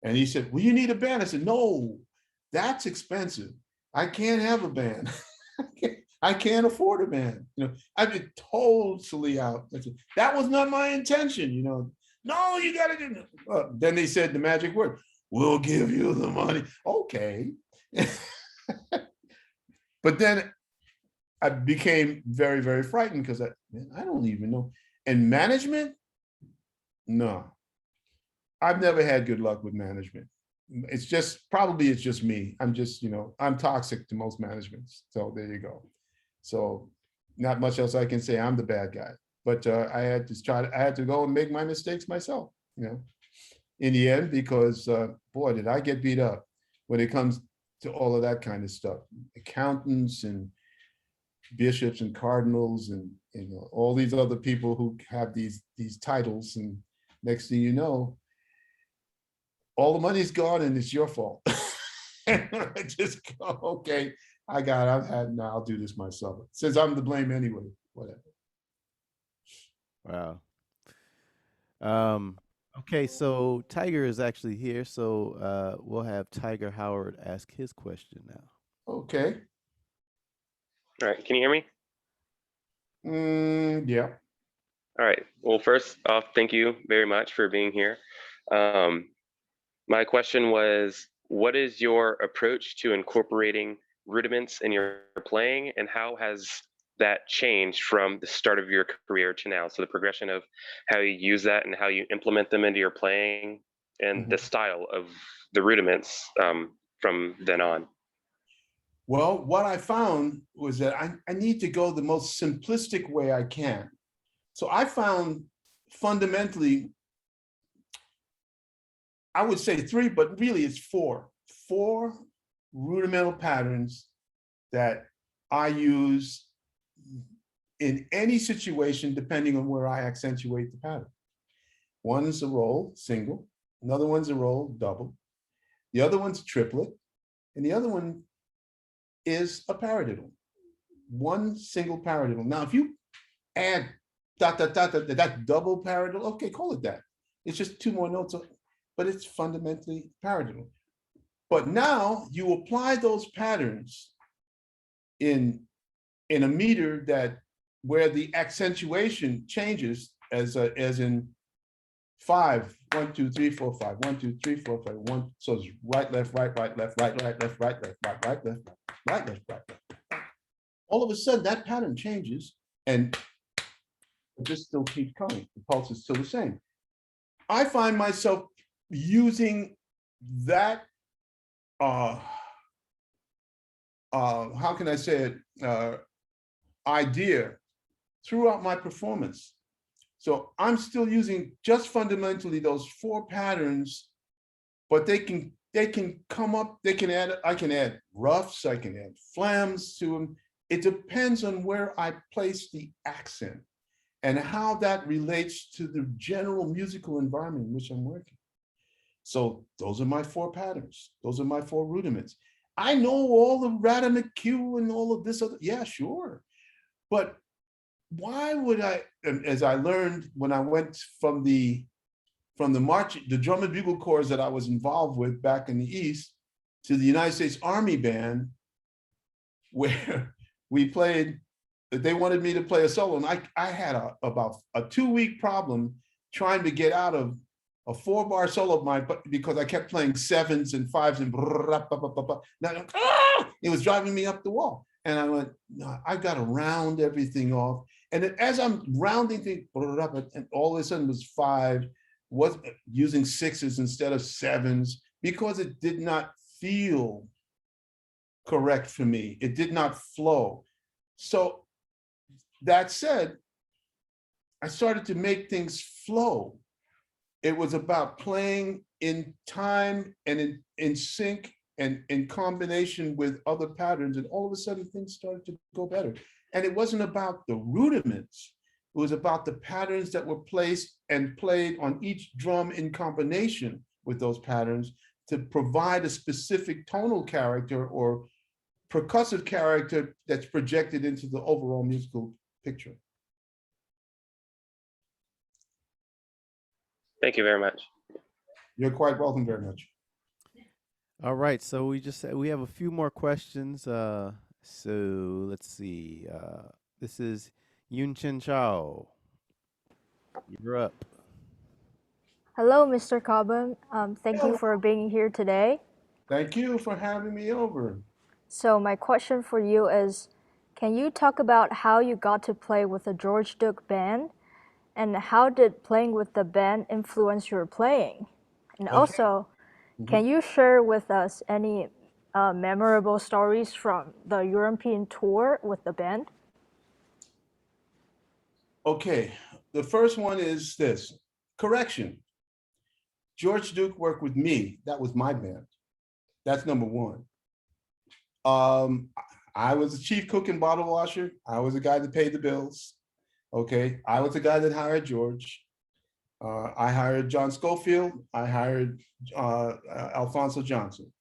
And he said, well, you need a band. I said, no, that's expensive. I can't have a band. I can't afford a band. You know, I've been totally out. I said, that was not my intention, you know. No, you got to do it. Then they said the magic word, we'll give you the money. Okay. But then I became very, very frightened because I don't even know. And management, no. I've never had good luck with management. It's just me. I'm just, you know, I'm toxic to most managements. So there you go. So not much else I can say. I'm the bad guy. But I had to go and make my mistakes myself, you know, in the end, because boy, did I get beat up when it comes to all of that kind of stuff. Accountants and bishops and cardinals and, you know, all these other people who have these titles, and next thing you know, all the money's gone and it's your fault. And I just go, okay, now I'll do this myself. Since I'm to blame anyway, whatever. Wow. Okay, so Tiger is actually here, so we'll have Tiger Howard ask his question now. Okay. All right, can you hear me? Yeah. All right, well, first off, thank you very much for being here. My question was, what is your approach to incorporating rudiments in your playing, and how has that changed from the start of your career to now? So the progression of how you use that and how you implement them into your playing, and the style of the rudiments from then on. Well, what I found was that I need to go the most simplistic way I can. So I found fundamentally, I would say 3, but really it's 4 rudimental patterns that I use in any situation, depending on where I accentuate the pattern. One is a roll, single. Another one's a roll, double. The other one's triplet. And the other one is a paradiddle. One single paradiddle. Now, if you add that double paradiddle, okay, call it that. It's just 2 more notes, but it's fundamentally paradiddle. But now you apply those patterns in a meter where the accentuation changes as in 5, 1, 2, 3, 4, 5, 1, 2, 3, 4, 5, 1. So it's right, left, right, right, left, right, right, left, right, left, right, right, left, right, left, right, left. All of a sudden that pattern changes and it just still keeps coming. The pulse is still the same. I find myself using that how can I say it, idea throughout my performance. So I'm still using just fundamentally those 4 patterns, but they can come up, I can add roughs, I can add flams to them. It depends on where I place the accent and how that relates to the general musical environment in which I'm working. So those are my 4 patterns. Those are my 4 rudiments. I know all the Rudiment Q and all of this other, yeah, sure. But why would I, as I learned when I went from the drum and bugle corps that I was involved with back in the East to the United States Army Band, where we played, they wanted me to play a solo. And I had about a 2-week problem trying to get out of a 4-bar solo of mine, but because I kept playing 7s and 5s and now, it was driving me up the wall. And I went, no, I got to round everything off. And then as I'm rounding things, and all of a sudden it was 5, was using 6s instead of 7s, because it did not feel correct for me. It did not flow. So that said, I started to make things flow. It was about playing in time and in sync and in combination with other patterns. And all of a sudden things started to go better. And it wasn't about the rudiments. It was about the patterns that were placed and played on each drum in combination with those patterns to provide a specific tonal character or percussive character that's projected into the overall musical picture. Thank you very much. You're quite welcome very much. All right, so we have a few more questions. So let's see. This is Yun Chen Chao. You're up. Hello, Mr. Cobham. Thank you for being here today. Thank you for having me over. So my question for you is, can you talk about how you got to play with the George Duke Band? And how did playing with the band influence your playing? And also, can you share with us any memorable stories from the European tour with the band? Okay, the first one is this. Correction. George Duke worked with me. That was my band. That's number one. I was the chief cook and bottle washer. I was the guy that paid the bills. Okay, I was the guy that hired George. I hired John Schofield. I hired Alfonso Johnson.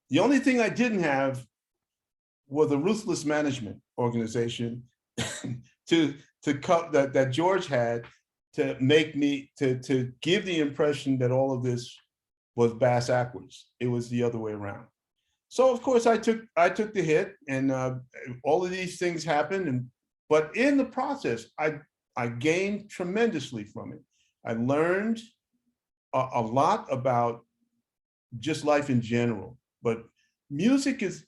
The only thing I didn't have was a ruthless management organization that George had to make me to give the impression that all of this was bass backwards. It was the other way around. So of course I took the hit, and all of these things happened. But in the process, I gained tremendously from it. I learned a lot about just life in general. But music is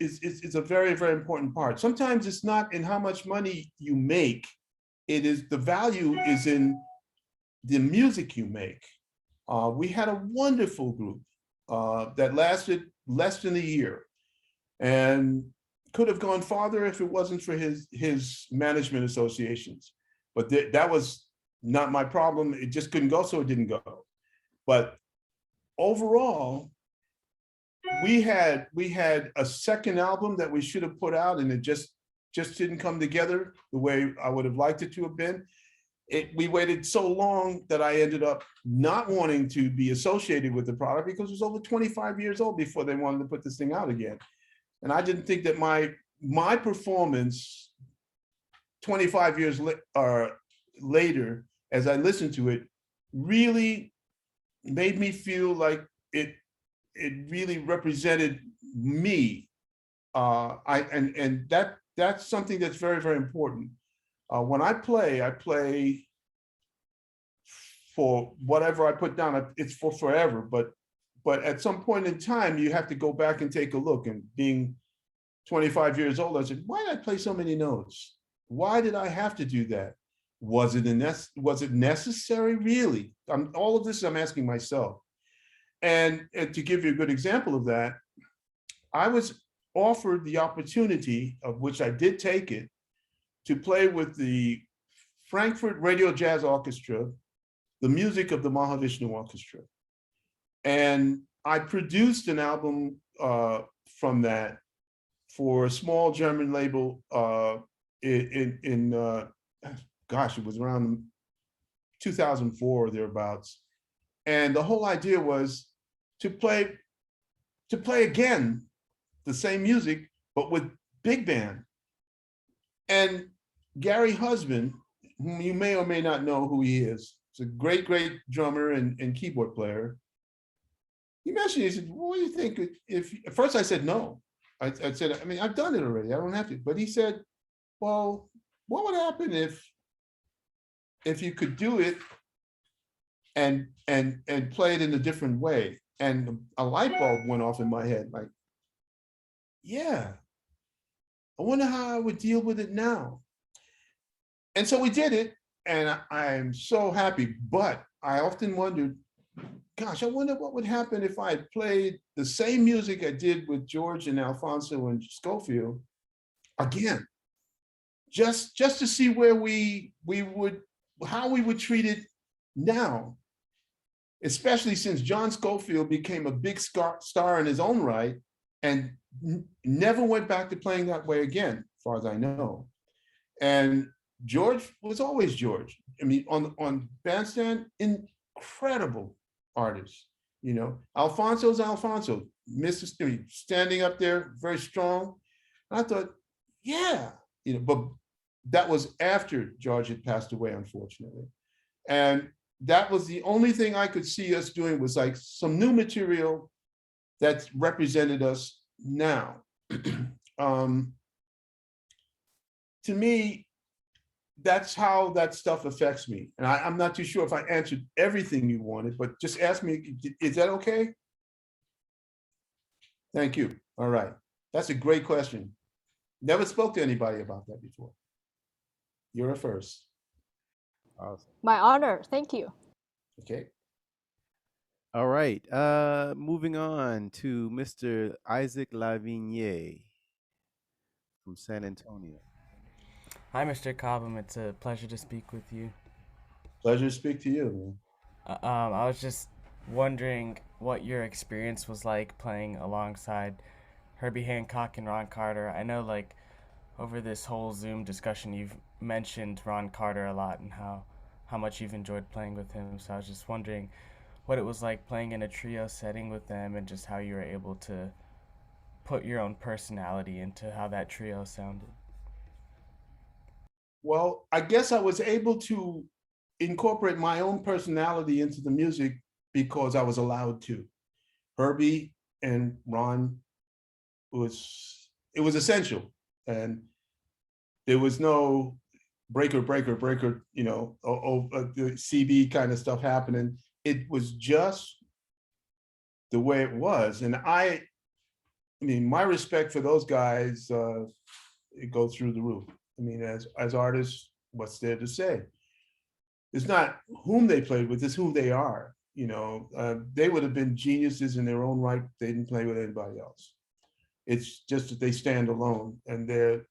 a very, very important part. Sometimes it's not in how much money you make. It is the value is in the music you make. We had a wonderful group that lasted less than a year, and could have gone farther if it wasn't for his management associations. But that was not my problem. It just couldn't go, so it didn't go. But overall, we had a second album that we should have put out, and it just didn't come together the way I would have liked it to have been. We waited so long that I ended up not wanting to be associated with the product, because it was over 25 years old before they wanted to put this thing out again. And I didn't think that my performance 25 years later, as I listened to it, really made me feel like it really represented me. And that's something that's very, very important. When I play for whatever I put down. It's for forever, but at some point in time, you have to go back and take a look. And being 25 years old, I said, why did I play so many notes? Why did I have to do that? Was it necessary, really? All of this I'm asking myself. And to give you a good example of that, I was offered the opportunity, of which I did take it, to play with the Frankfurt Radio Jazz Orchestra, the music of the Mahavishnu Orchestra. And I produced an album from that for a small German label gosh, it was around 2004 or thereabouts. And the whole idea was to play again the same music, but with big band. And Gary Husband, whom you may or may not know who he is, he's a great, great drummer and keyboard player. He mentioned, he said, what do you think if, at first I said no. I said, I mean, I've done it already, I don't have to. But he said, well, what would happen if you could do it and play it in a different way? And a light bulb went off in my head, like, yeah, I wonder how I would deal with it now. And so we did it, and I'm so happy. But I often wondered, gosh, I wonder what would happen if I played the same music I did with George and Alfonso and Schofield again, just to see where how we would treat it now, especially since John Schofield became a big star in his own right and never went back to playing that way again, as far as I know. And George was always George. I mean, on bandstand, incredible artist. You know, Alfonso's Alfonso, Mr. standing up there, very strong. And I thought, yeah, you know, but that was after George had passed away, unfortunately. And that was the only thing I could see us doing, was like some new material that represented us now. To me, that's how that stuff affects me. And I'm not too sure if I answered everything you wanted, but just ask me, is that okay? Thank you. All right. That's a great question. Never spoke to anybody about that before. You're a first. Awesome. My honor. Thank you. Okay. All right. Moving on to Mr. Isaac Lavigne from San Antonio. Hi, Mr. Cobham. It's a pleasure to speak with you. Pleasure to speak to you, man. I was just wondering what your experience was like playing alongside Herbie Hancock and Ron Carter. I know, like, over this whole Zoom discussion, you've mentioned Ron Carter a lot and how much you've enjoyed playing with him. So I was just wondering what it was like playing in a trio setting with them, and just how you were able to put your own personality into how that trio sounded. Well, I guess I was able to incorporate my own personality into the music because I was allowed to. Herbie and Ron, it was essential. And there was no breaker, you know, the CB kind of stuff happening. It was just the way it was. And I mean, my respect for those guys, it goes through the roof. I mean, as artists, what's there to say? It's not whom they played with, it's who they are. You know, they would have been geniuses in their own right. They didn't play with anybody else. It's just that they stand alone, and they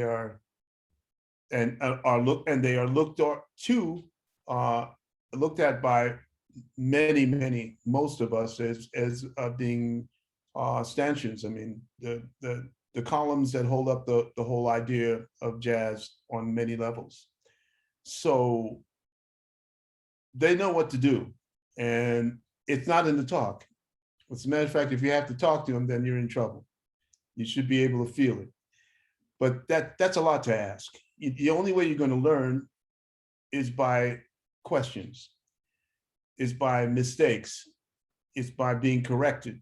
are looked at by many, most of us as being stanchions. I mean, the columns that hold up the whole idea of jazz on many levels. So they know what to do, and it's not in the talk. As a matter of fact, if you have to talk to them, then you're in trouble. You should be able to feel it. But that's a lot to ask. The only way you're going to learn is by questions, is by mistakes, is by being corrected.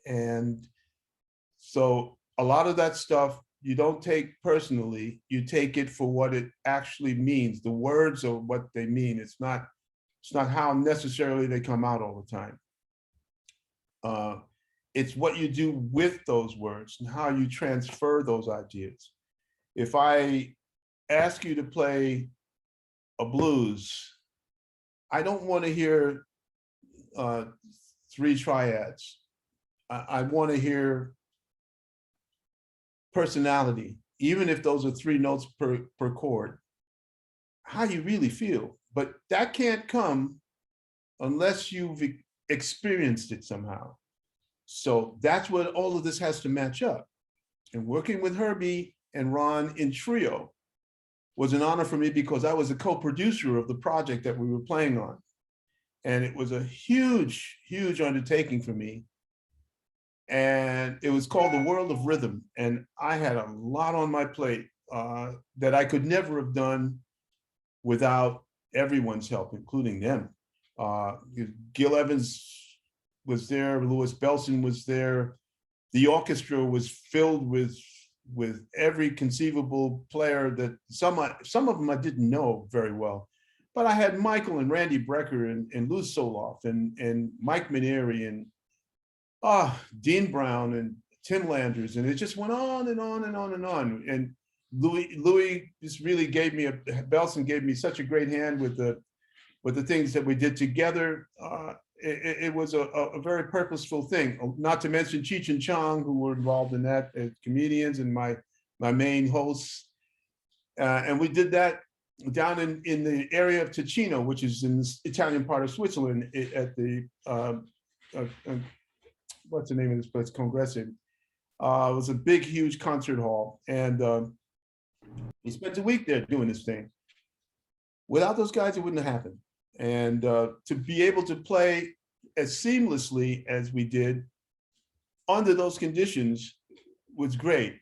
And so a lot of that stuff you don't take personally, you take it for what it actually means. The words are what they mean. It's not how necessarily they come out all the time. It's what you do with those words and how you transfer those ideas. If I ask you to play a blues, I don't want to hear 3 triads. I want to hear personality, even if those are 3 notes per chord, how you really feel. But that can't come unless you've experienced it somehow. So that's what all of this has to match up. And working with Herbie and Ron in trio was an honor for me because I was a co-producer of the project that we were playing on. And it was a huge, huge undertaking for me. And it was called The World of Rhythm. And I had a lot on my plate that I could never have done without everyone's help, including them. Gil Evans was there, Louis Belson was there. The orchestra was filled with every conceivable player that some of them I didn't know very well. But I had Michael and Randy Brecker and Lou Soloff and Mike Manieri and Dean Brown and Tim Landers, and it just went on and on and on and on. And Louis just really Belson gave me such a great hand with the things that we did together. It was a very purposeful thing, not to mention Cheech and Chong, who were involved in that as comedians and my main hosts. And we did that down in the area of Ticino, which is in the Italian part of Switzerland, at the, what's the name of this place? Congresse. It was a big, huge concert hall. And we spent a week there doing this thing. Without those guys, it wouldn't have happened. And to be able to play as seamlessly as we did under those conditions was great.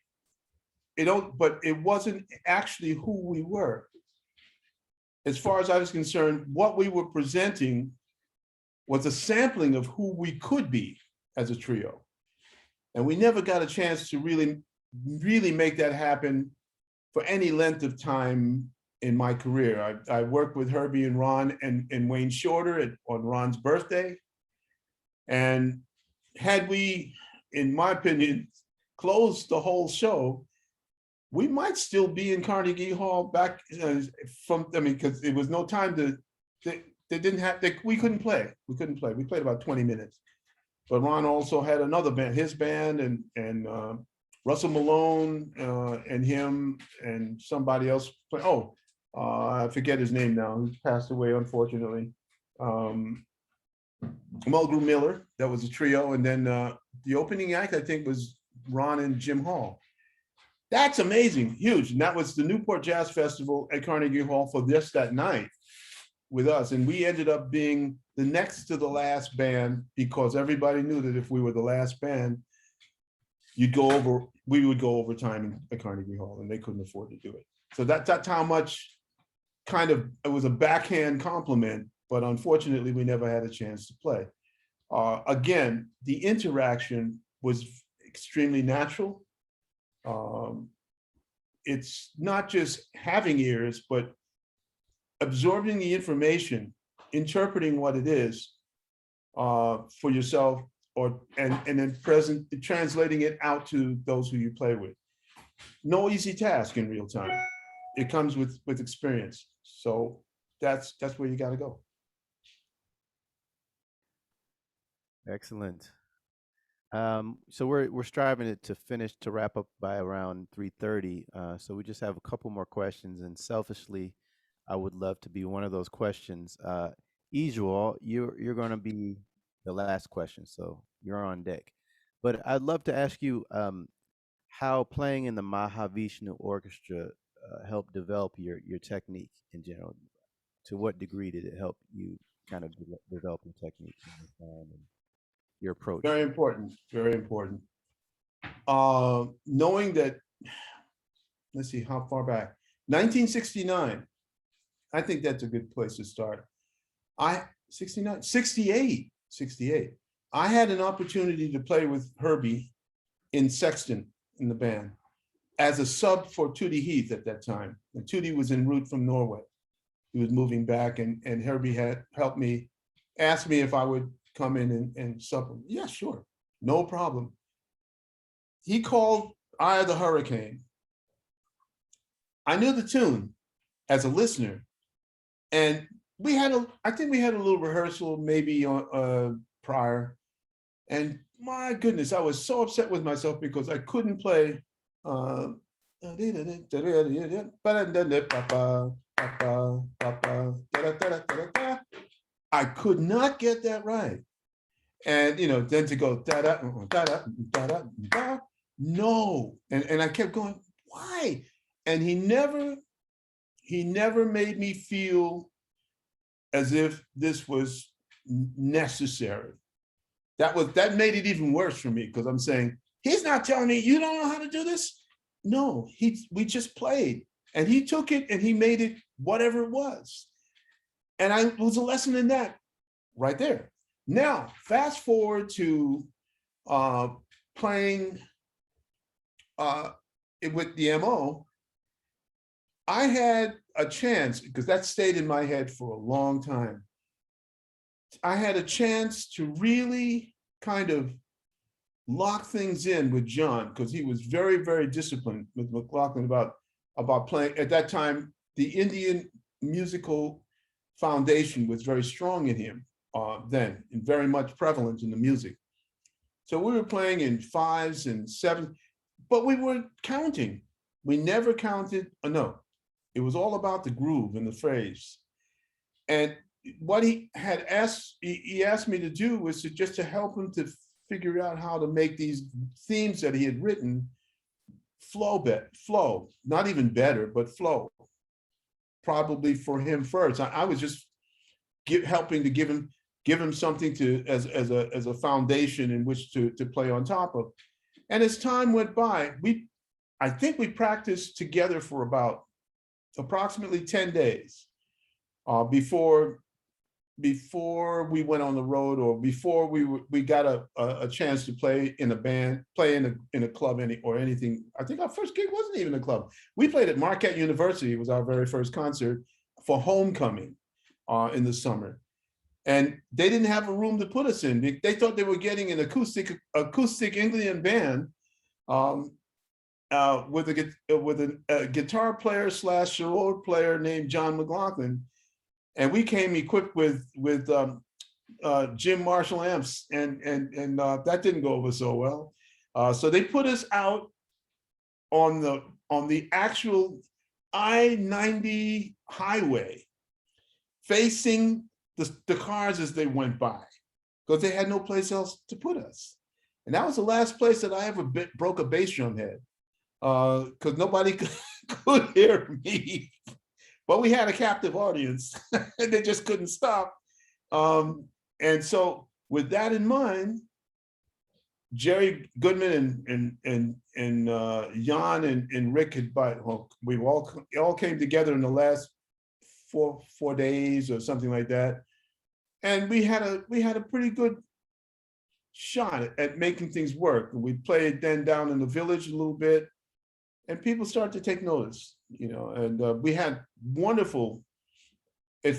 But it wasn't actually who we were. As far as I was concerned, what we were presenting was a sampling of who we could be as a trio. And we never got a chance to really make that happen for any length of time in my career. I worked with Herbie and Ron and Wayne Shorter on Ron's birthday. And had we, in my opinion, closed the whole show, we might still be in Carnegie Hall back because it was no time we couldn't play. We played about 20 minutes. But Ron also had another band, his band, and Russell Malone and him and somebody else. I forget his name now. He passed away, unfortunately. Mulgrew Miller, that was a trio. And then the opening act, I think, was Ron and Jim Hall. That's amazing, huge. And that was the Newport Jazz Festival at Carnegie Hall for just that night with us. And we ended up being the next to the last band because everybody knew that if we were the last band, we would go over time at Carnegie Hall, and they couldn't afford to do it. So that's how much it was a backhand compliment, but unfortunately we never had a chance to play. Again, the interaction was extremely natural. It's not just having ears, but absorbing the information, interpreting what it is for yourself, and then translating it out to those who you play with. No easy task in real time. It comes with experience. So that's where you got to go. Excellent. So we're striving to wrap up by around 3:30. So we just have a couple more questions, and selfishly, I would love to be one of those questions. Ijwal, you're going to be the last question, so you're on deck. But I'd love to ask you how playing in the Mahavishnu Orchestra helped develop your technique in general. To what degree did it help you kind of develop your technique and your approach? Very important, very important. Knowing that, let's see, how far back? 1969. I think that's a good place to start. 68. I had an opportunity to play with Herbie in Sexton in the band as a sub for Tootie Heath at that time. And Tootie was en route from Norway. He was moving back, and Herbie had helped me, asked me if I would come in and sub him. Yeah, sure, no problem. He called Eye of the Hurricane. I knew the tune as a listener, and I think we had a little rehearsal maybe prior, and my goodness, I was so upset with myself because I couldn't play I could not get that right. And then to go da da da da da da, no. And I kept going, why? And he never made me feel as if this was necessary. That made it even worse for me, because I'm saying, he's not telling me you don't know how to do this. No, we just played, and he took it and he made it whatever it was. And it was a lesson in that right there. Now, fast forward to playing with the MO. I had a chance, because that stayed in my head for a long time. I had a chance to really kind of lock things in with John, because he was very, very disciplined with McLaughlin about playing. At that time, the Indian musical foundation was very strong in him then, and very much prevalent in the music. So we were playing in 5s and 7s, but we weren't counting. We never counted a note. It was all about the groove and the phrase. And what he asked me to do was just to help him to figure out how to make these themes that he had written flow, not even better, but flow. Probably for him first. I was just helping to give him something to as a foundation in which to play on top of. And as time went by, I think we practiced together for about approximately 10 days before we went on the road, or before we got a chance to play in a band, play in a club or anything. I think our first gig wasn't even a club. We played at Marquette University. It was our very first concert for homecoming in the summer. And they didn't have a room to put us in. They thought they were getting an acoustic Anglian band with a guitar player / Sherrod player named John McLaughlin. And we came equipped with Jim Marshall amps, and that didn't go over so well. So they put us out on the actual I-90 highway, facing the cars as they went by, because they had no place else to put us. And that was the last place that I ever broke a bass drum head, because nobody could hear me. But we had a captive audience, and they just couldn't stop. And so with that in mind, Jerry Goodman and Jan and Rick we all came together in the last four days or something like that. And we had a pretty good shot at making things work. We played then down in the village a little bit, and people started to take notice, and we had wonderful,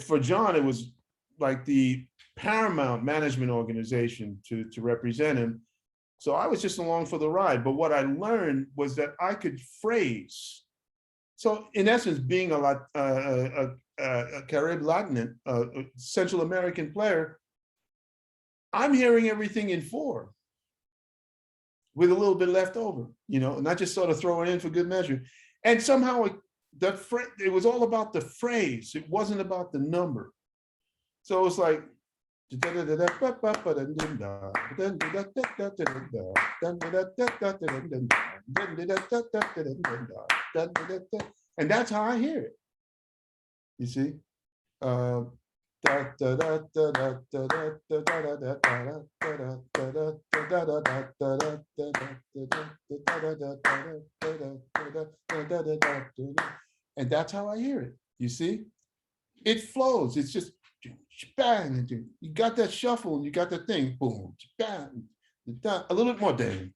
for John, it was like the paramount management organization to represent him. So I was just along for the ride. But what I learned was that I could phrase. So in essence, being a Carib Latin, Central American player, I'm hearing everything in 4 with a little bit left over, not just sort of throw it in for good measure. And somehow it was all about the phrase. It wasn't about the number. So it's like, and that's how I hear it. You see? And that's how I hear it. You see? It flows. It's just bang. You got that shuffle and you got that thing. Boom. Bang. A little bit more dang.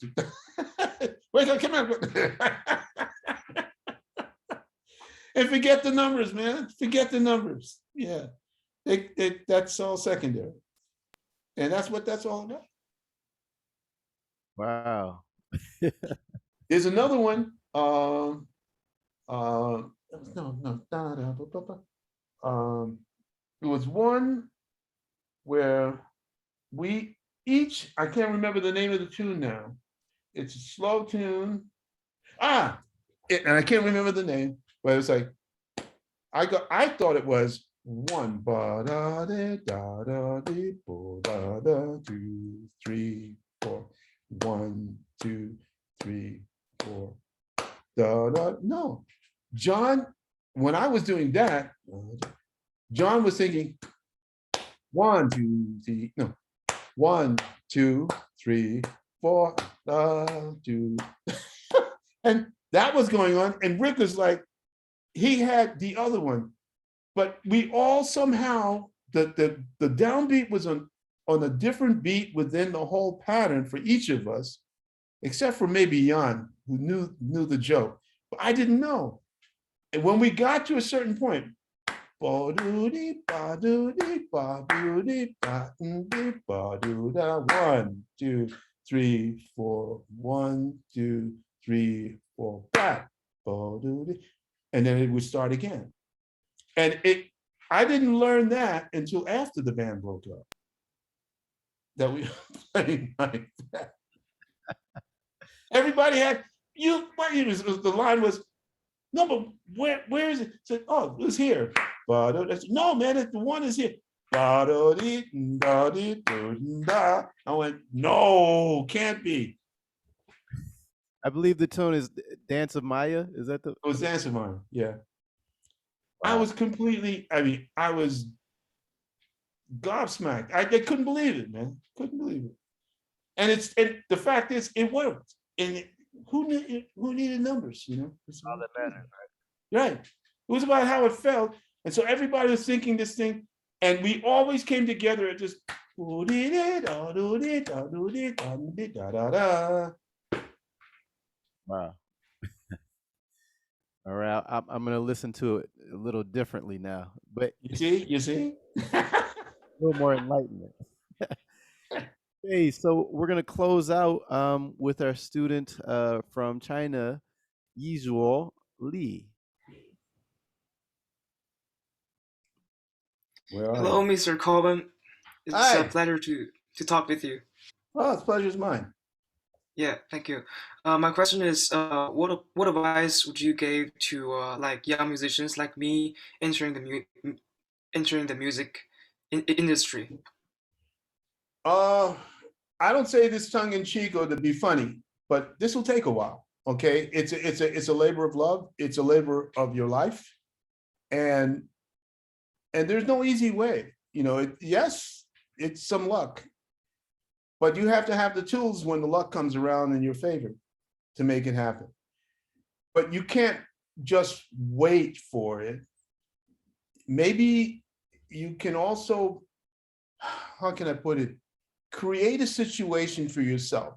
Wait, come on. And forget the numbers, man. Forget the numbers. Yeah. That's all secondary. And that's what that's all about. Wow. There's another one. It was one where I can't remember the name of the tune now. It's a slow tune. And I can't remember the name, but it was like, I thought it was one, ba da da da da da, bo da da, 2, 3, 4, 1, 2, 3, 4, da da. No, John, when I was doing that, John was thinking 1, 2, 3, no, 1, 2, 3, 4, 2, and that was going on, and Rick was like, he had the other one, but we all somehow, the downbeat was on a different beat within the whole pattern for each of us, except for maybe Jan, who knew the joke, but I didn't know. And when we got to a certain point, 1, 2, 3, 4, 1, 2, 3, 4, back, and then it would start again. And I didn't learn that until after the band broke up, that we were playing like that. Everybody had, the line was, no, but where is it? Said, oh, it was here. No, man, the one is here. I went, no, can't be. I believe the tune is Dance of Maya. Is that the? It was Dance of Maya, yeah. I was completely, I was gobsmacked. I couldn't believe it, man. Couldn't believe it. And the fact is, it worked. And who needed numbers, you know? It's all that matters, right? Right. It was about how it felt. And so everybody was thinking this thing, and we always came together at just wow. All right, I'm gonna listen to it a little differently now, but you see, a little more enlightenment. Hey, so we're gonna close out with our student from China, Yizuo Li. Hello, Mr. Cobham. It's Hi. a pleasure to talk with you. Oh, it's pleasure's mine. Yeah, thank you. My question is, what advice would you give to like young musicians like me entering the music industry? I don't say this tongue in cheek or to be funny, but this will take a while. Okay, it's a labor of love. It's a labor of your life, and there's no easy way. You know, yes, it's some luck, but you have to have the tools when the luck comes around in your favor to make it happen. But you can't just wait for it. Maybe you can also, how can I put it, create a situation for yourself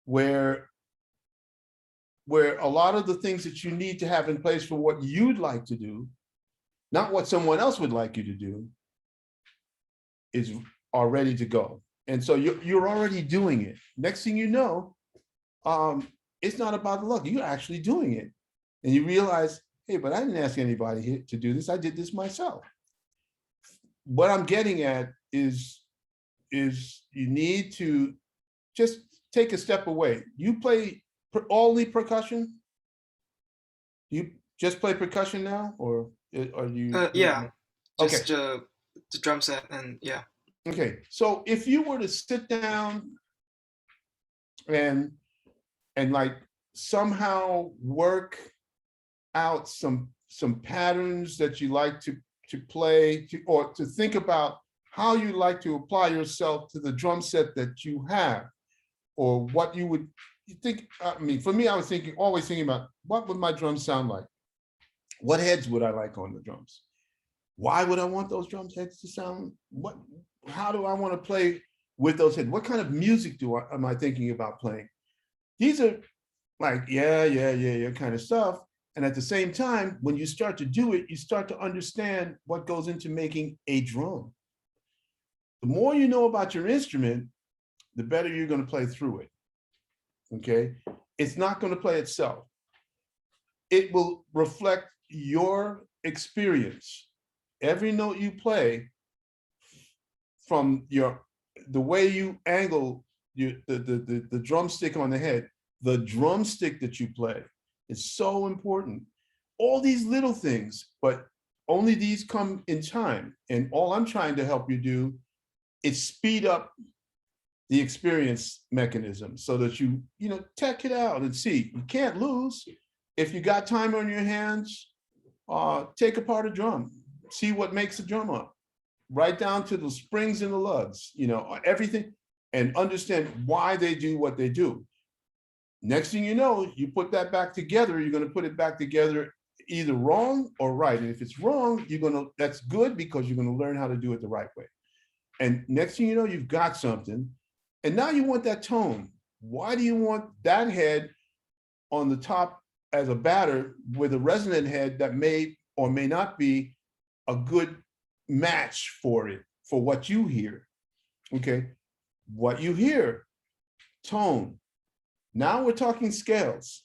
where a lot of the things that you need to have in place for what you'd like to do, not what someone else would like you to do, are ready to go. And so you're already doing it. Next thing you know, it's not about the luck. You're actually doing it. And you realize, hey, but I didn't ask anybody here to do this. I did this myself. What I'm getting at is you need to just take a step away. You play only percussion? You just play percussion now, or are you? Yeah, okay. Just the drum set and yeah. Okay, so if you were to sit down and like somehow work out some patterns that you like to play, or to think about how you like to apply yourself to the drum set that you have, or what you think. I mean, for me, I was always thinking about what would my drums sound like? What heads would I like on the drums? Why would I want those drums heads to sound? How do I want to play with those heads? What kind of music am I thinking about playing? These are like, yeah kind of stuff. And at the same time, when you start to do it, you start to understand what goes into making a drum. The more you know about your instrument, the better you're going to play through it. Okay? It's not going to play itself. It will reflect your experience. Every note you play, from the way you angle the drumstick on the head, the drumstick that you play is so important. All these little things, but only these come in time. And all I'm trying to help you do is speed up the experience mechanism so that you check it out and see. You can't lose. If you got time on your hands, take apart a drum, see what makes a drum up, right down to the springs and the lugs, everything, and understand why they do what they do. Next thing you know, you put that back together, you're going to put it back together either wrong or right. And if it's wrong, that's good, because you're going to learn how to do it the right way. And next thing you know, you've got something. And now you want that tone. Why do you want that head on the top as a batter with a resonant head that may or may not be a good match for it, for what you hear? Okay, what you hear, tone. Now we're talking scales.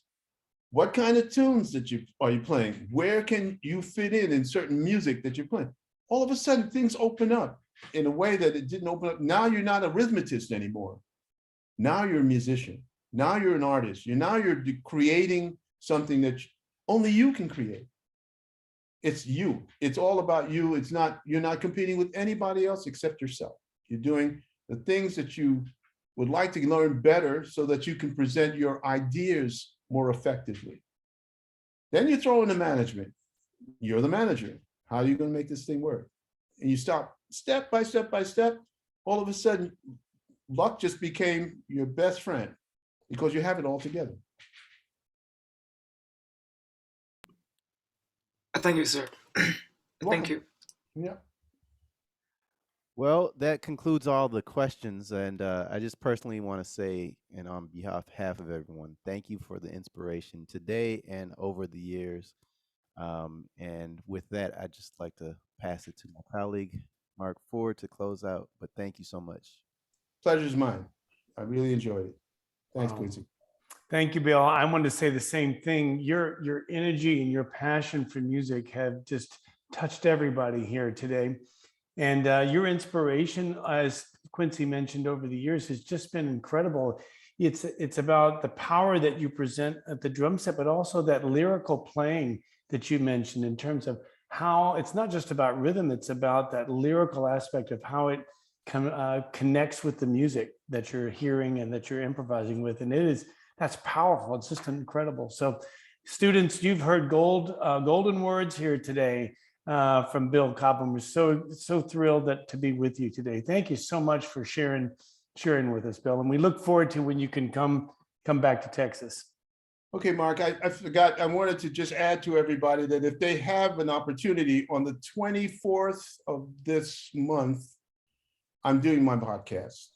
What kind of tunes are you playing? Where can you fit in certain music that you're playing? All of a sudden, things open up in a way that it didn't open up. Now you're not a rhythmicist anymore. Now you're a musician. Now you're an artist. You're creating something that only you can create. It's you. It's all about you. You're not competing with anybody else except yourself. You're doing the things that you would like to learn better so that you can present your ideas more effectively. Then you throw in the management. You're the manager. How are you going to make this thing work? And you stop step by step by step. All of a sudden, luck just became your best friend because you have it all together. Thank you, sir. Thank you. Yeah. Well, that concludes all the questions, and I just personally want to say, and on behalf of everyone, thank you for the inspiration today and over the years. And with that, I'd just like to pass it to my colleague, Mark Ford, to close out, but thank you so much. Pleasure's mine. I really enjoyed it. Thanks, Quincy. Thank you, Bill. I wanted to say the same thing. Your energy and your passion for music have just touched everybody here today. And your inspiration, as Quincy mentioned over the years, has just been incredible. It's about the power that you present at the drum set, but also that lyrical playing that you mentioned in terms of how it's not just about rhythm, it's about that lyrical aspect of how it connects with the music that you're hearing and that you're improvising with. And that's powerful. It's just incredible. So students, you've heard golden words here today from Bill Cobham. We're so thrilled to be with you today. Thank you so much for sharing with us, Bill. And we look forward to when you can come back to Texas. Okay, Mark, I forgot. I wanted to just add to everybody that if they have an opportunity on the 24th of this month, I'm doing my podcast,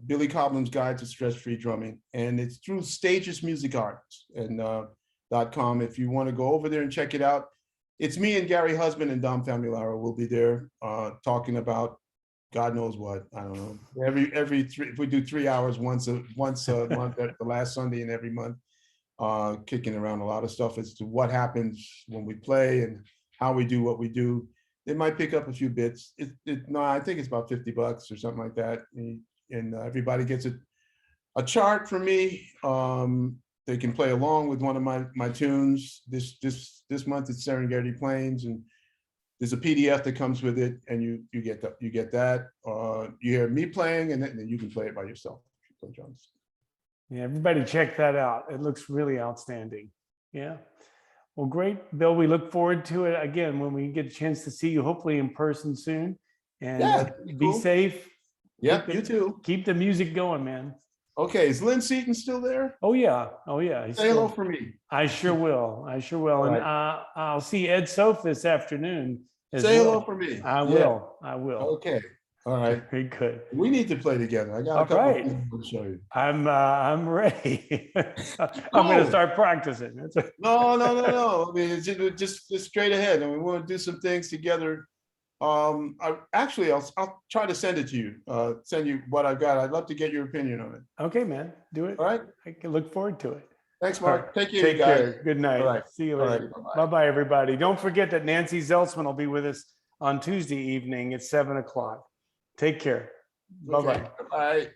Billy Cobham's Guide to Stress-Free Drumming, and it's through Stages Music Arts and .com. If you want to go over there and check it out, it's me and Gary Husband and Dom Famularo will be there talking about God knows what. I don't know. If we do 3 hours once a month, at the last Sunday in every month, kicking around a lot of stuff as to what happens when we play and how we do what we do. They might pick up a few bits. No, I think it's about $50 or something like that. And everybody gets a chart from me. They can play along with one of my tunes. This month it's Serengeti Plains, and there's a PDF that comes with it, and you get that. You hear me playing, and then you can play it by yourself. Play drums. Yeah, everybody check that out. It looks really outstanding. Yeah. Well, great, Bill. We look forward to it again when we get a chance to see you, hopefully in person soon. And be safe. Yep, you too. Keep the music going, man. Okay, is Lynn Seaton still there? Oh yeah. Say hello for me. I sure will. All And right. I'll see Ed Soph this afternoon. Say hello for me. I will. Okay. All right. Very good. We need to play together. I got a couple of things to show you. I'm ready. I'm going to start practicing. No. I mean, it's just straight ahead. I mean, we want to do some things together. I'll try to send it to you. Send you what I've got. I'd love to get your opinion on it. Okay, man. Do it. All right. I can look forward to it. Thanks, Mark. Right. Take care, Take you guys. care. Good night. All right. See you later. Right. Bye-bye, everybody. Don't forget that Nancy Zeltzman will be with us on Tuesday evening at 7 o'clock. Take care. Bye-bye. Okay. Bye.